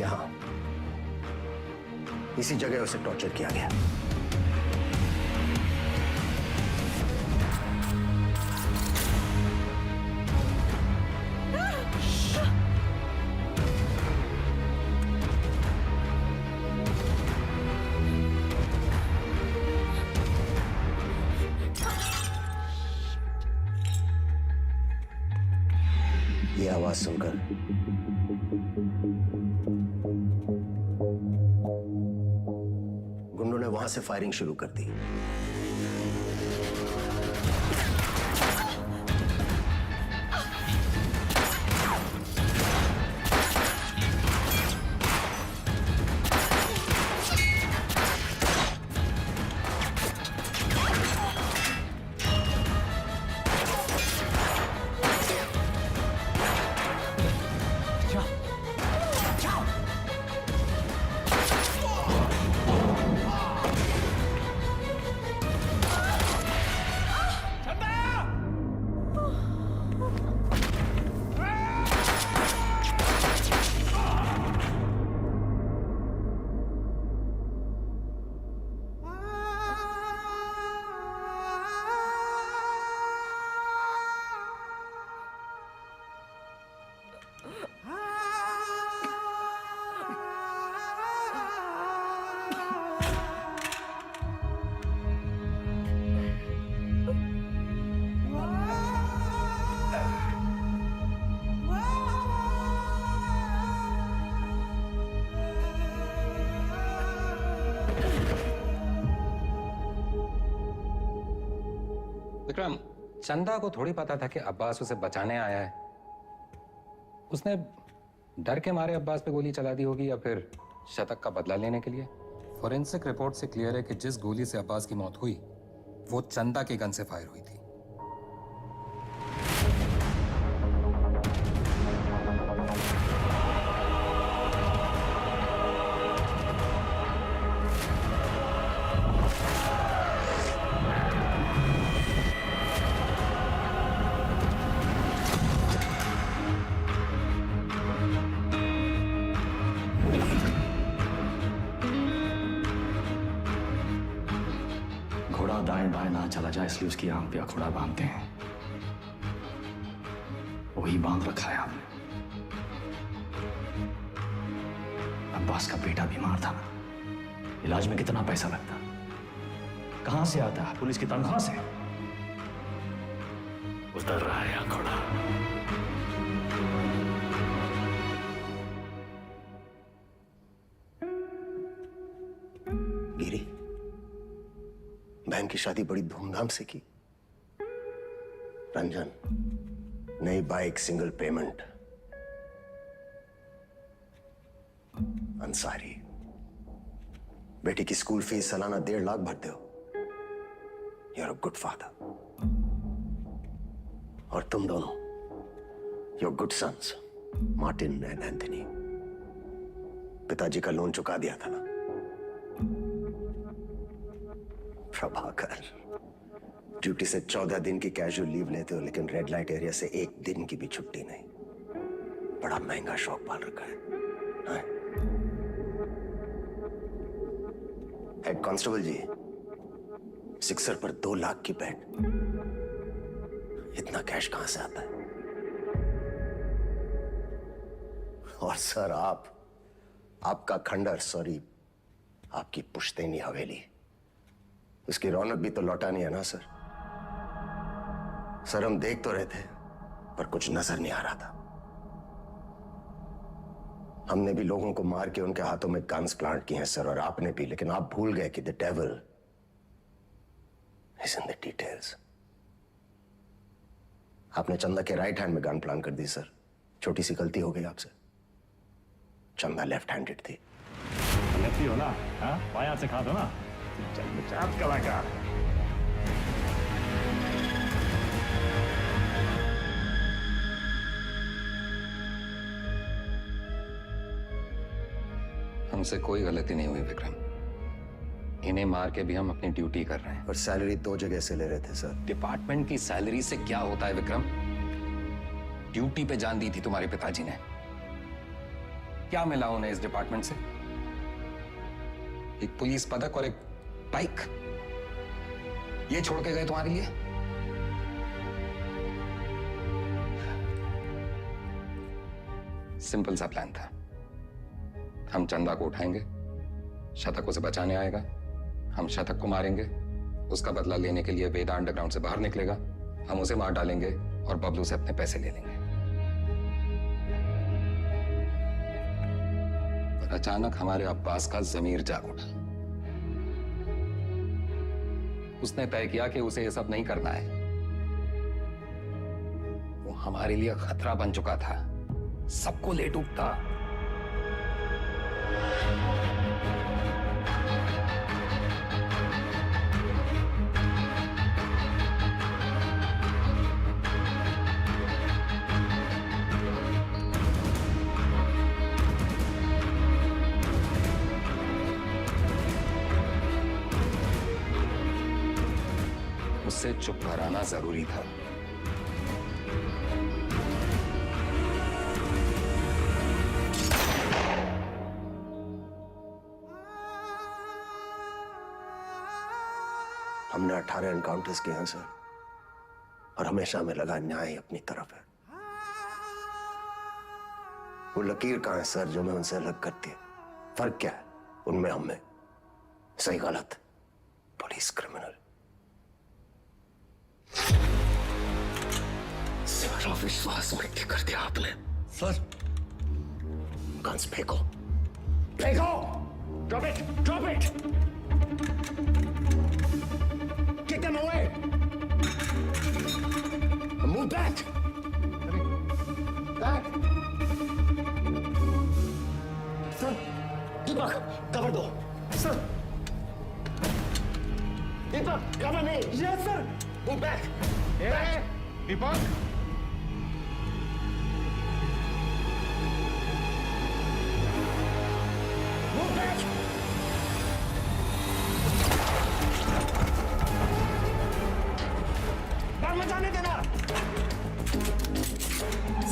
F: यहां इसी जगह उसे टॉर्चर किया गया। ये आवाज सुनकर गुंडों ने वहां से फायरिंग शुरू कर दी।
E: विक्रम, चंदा को थोड़ी पता था कि अब्बास उसे बचाने आया है। उसने डर के मारे अब्बास पे गोली चला दी होगी या फिर शतक का बदला लेने के लिए। फॉरेंसिक रिपोर्ट से क्लियर है कि जिस गोली से अब्बास की मौत हुई वो चंदा के गन से फायर हुई थी।
G: घोड़ा दाएं बाएं ना चला जाए इसलिए उसकी आंख पे अखोड़ा बांधते हैं, वही बांध रखा है हमने। अब्बास का बेटा बीमार था ना, इलाज में कितना पैसा लगता, कहां से आता है? पुलिस की तनख्वाह से। उतर रहा है अखोड़ा।
F: बहन की शादी बड़ी धूमधाम से की। रंजन, नई बाइक, सिंगल पेमेंट। अंसारी, बेटी की स्कूल फीस सालाना 1.5 लाख भरते हो। You are a good father. और तुम दोनों, your good sons, Martin and Anthony. पिताजी का लोन चुका दिया था ना। प्रभाकर, ड्यूटी से 14 दिन की कैजुअल लीव लेते हो, लेकिन रेड लाइट एरिया से 1 दिन की भी छुट्टी नहीं। बड़ा महंगा शौक पाल रखा है। हेड कांस्टेबल जी, सिक्सर पर 2 लाख की बेट। इतना कैश कहां से आता है? और सर, आपका खंडर, सॉरी, आपकी पुश्तैनी हवेली, उसकी रौनक भी तो लौटानी है ना सर। सर, हम देख तो रहे थे, पर कुछ नजर नहीं आ रहा था। हमने भी लोगों को मार के उनके हाथों में गन्स प्लांट किए हैं सर, और आपने भी, लेकिन आप भूल गए कि the devil is in the details. आपने चंदा के राइट हैंड में गन प्लांट कर दी सर। छोटी सी गलती हो गई आपसे। चंदा लेफ्ट हैंडेड थी।
G: लेती हो ना? हाँ, बायां से खा दो ना। चाप कलाकार।
E: हमसे कोई गलती नहीं हुई विक्रम। इन्हें मार के भी हम अपनी ड्यूटी कर रहे हैं।
F: और सैलरी 2 जगह से ले रहे थे सर।
E: डिपार्टमेंट की सैलरी से क्या होता है विक्रम? ड्यूटी पे जान दी थी तुम्हारे पिताजी ने। क्या मिला उन्हें इस डिपार्टमेंट से? एक पुलिस पदक और एक बाइक, ये छोड़ के गए तुम्हारे लिए? सिंपल सा प्लान था। हम चंदा को उठाएंगे, शतक उसे बचाने आएगा, हम शतक को मारेंगे, उसका बदला लेने के लिए वेदा अंडरग्राउंड से बाहर निकलेगा, हम उसे मार डालेंगे और बबलू से अपने पैसे ले लेंगे। पर अचानक हमारे अब्बास का जमीर जाग उठा। उसने तय किया कि उसे यह सब नहीं करना है। वो हमारे लिए खतरा बन चुका था, सबको ले डूबता। उससे चुप कराना जरूरी था।
F: हमने 18 एनकाउंटर्स किए हैं सर, और हमेशा हमें लगा न्याय अपनी तरफ है। वो लकीर कहां है सर जो हमें उनसे अलग करती है? फर्क क्या है उनमें हम में? सही गलत, पुलिस क्रिमिनल। सारा विश्वास मिट्टी कर दिया आपने सर। गन्स फेंको, फेंको। Drop it, drop it. Kick them away. Move back. Back. Sir, Deepak, cover दो. Sir. Deepak, cover me. Yes, sir. Move back. Hey, Deepak. Move back. जाने देना।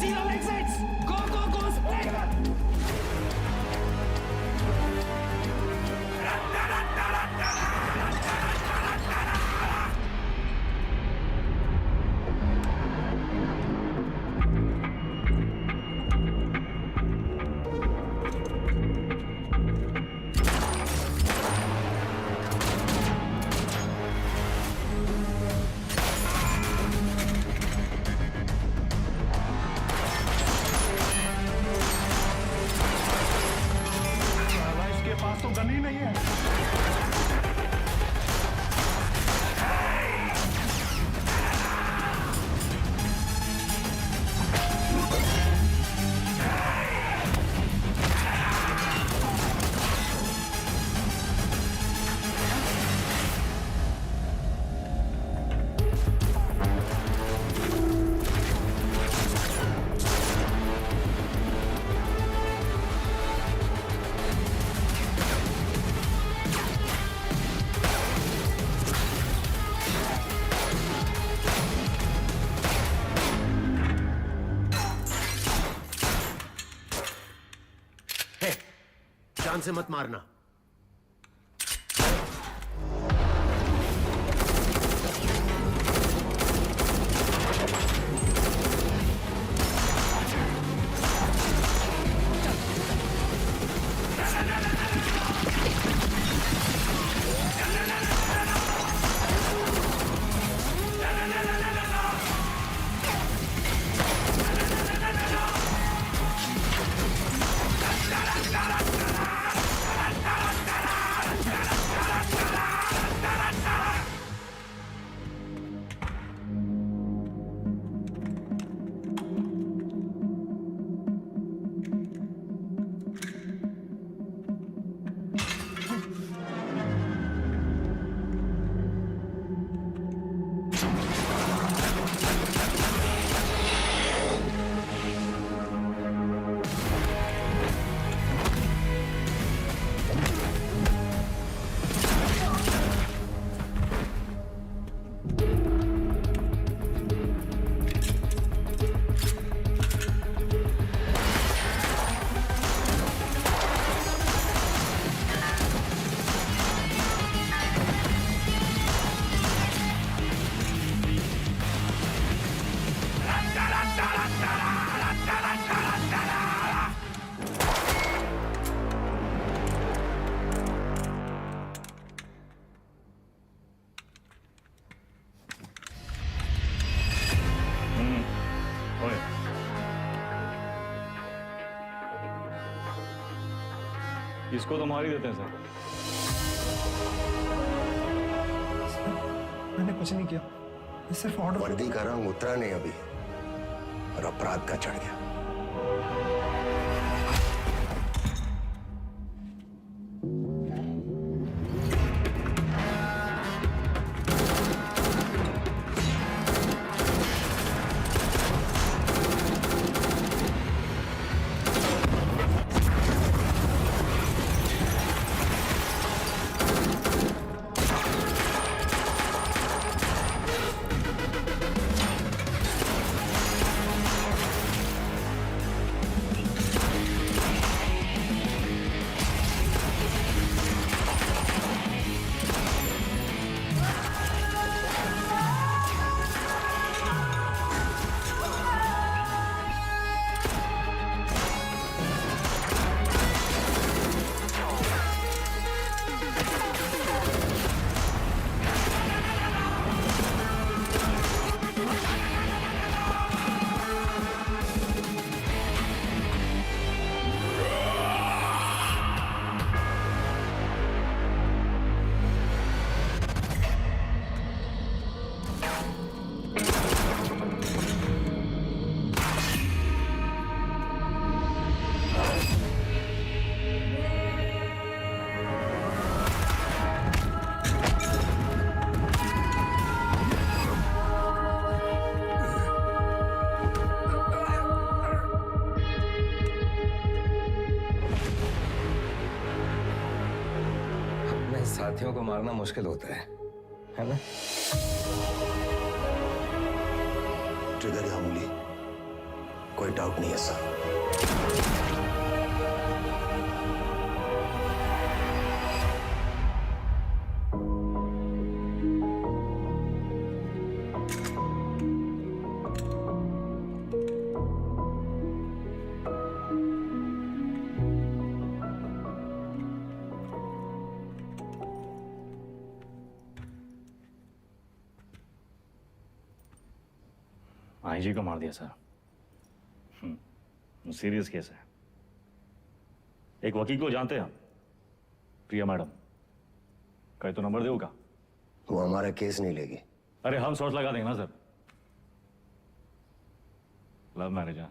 F: Zero exits. Go, go, go. जान से मत मारना।
G: इसको तो मार ही देते हैं सर।
H: मैंने कुछ नहीं किया, सिर्फ ऑर्डर।
F: वर्दी का रंग उतरा नहीं अभी और अपराध का चढ़ गया।
E: साथियों को मारना मुश्किल होता है ना?
F: ट्रिगर या उंगली, कोई डाउट नहीं है सर।
G: आईजी को मार दिया सर। सीरियस केस है। एक वकील को जानते हैं हम, प्रिया मैडम। कहीं तो नंबर देगा।
F: वो हमारा केस नहीं लेगी।
G: अरे हम शॉर्ट लगा देंगे ना सर। लव मैरिज है।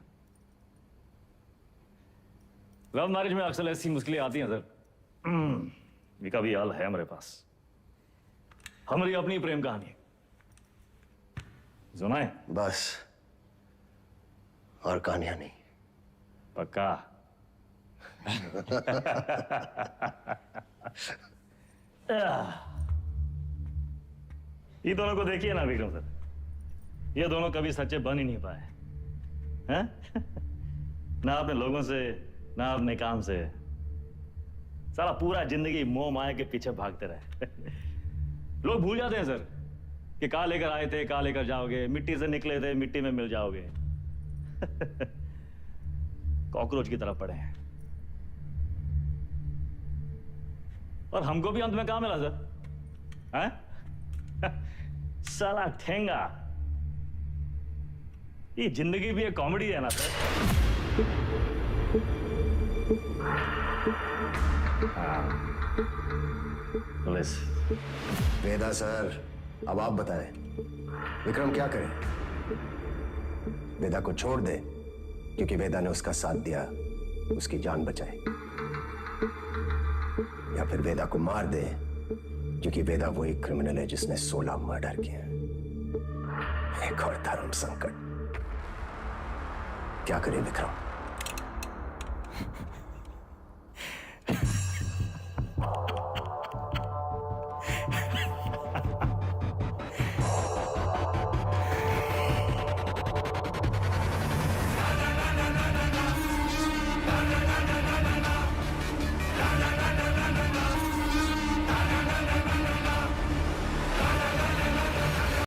G: लव मैरिज में अक्सर ऐसी मुश्किलें आती हैं सर। इसका भी हाल है हमारे पास। हमारी अपनी प्रेम कहानी सुनाए
F: बस, और कहानियां नहीं।
G: पक्का? ये दोनों को देखिए ना विक्रम सर, ये दोनों कभी सच्चे बन ही नहीं पाए हैं? ना अपने लोगों से, ना अपने काम से। सारा पूरा जिंदगी मोह माया के पीछे भागते रहे। लोग भूल जाते हैं सर कि कहाँ लेकर आए थे, कहाँ लेकर जाओगे, मिट्टी से निकले थे, मिट्टी में मिल जाओगे। कॉकरोच की तरह पड़े हैं। और हमको भी अंत में कहाँ मिला सर? हैं? साला ठेंगा। ये जिंदगी भी एक कॉमेडी है ना सर। पुलिस।
F: वेदा सर, अब आप बताएं, विक्रम क्या करे? वेदा को छोड़ दे क्योंकि वेदा ने उसका साथ दिया, उसकी जान बचाई, या फिर वेदा को मार दे क्योंकि वेदा वही क्रिमिनल है जिसने 16 मर्डर किए। एक और धर्म संकट। क्या करे विक्रम?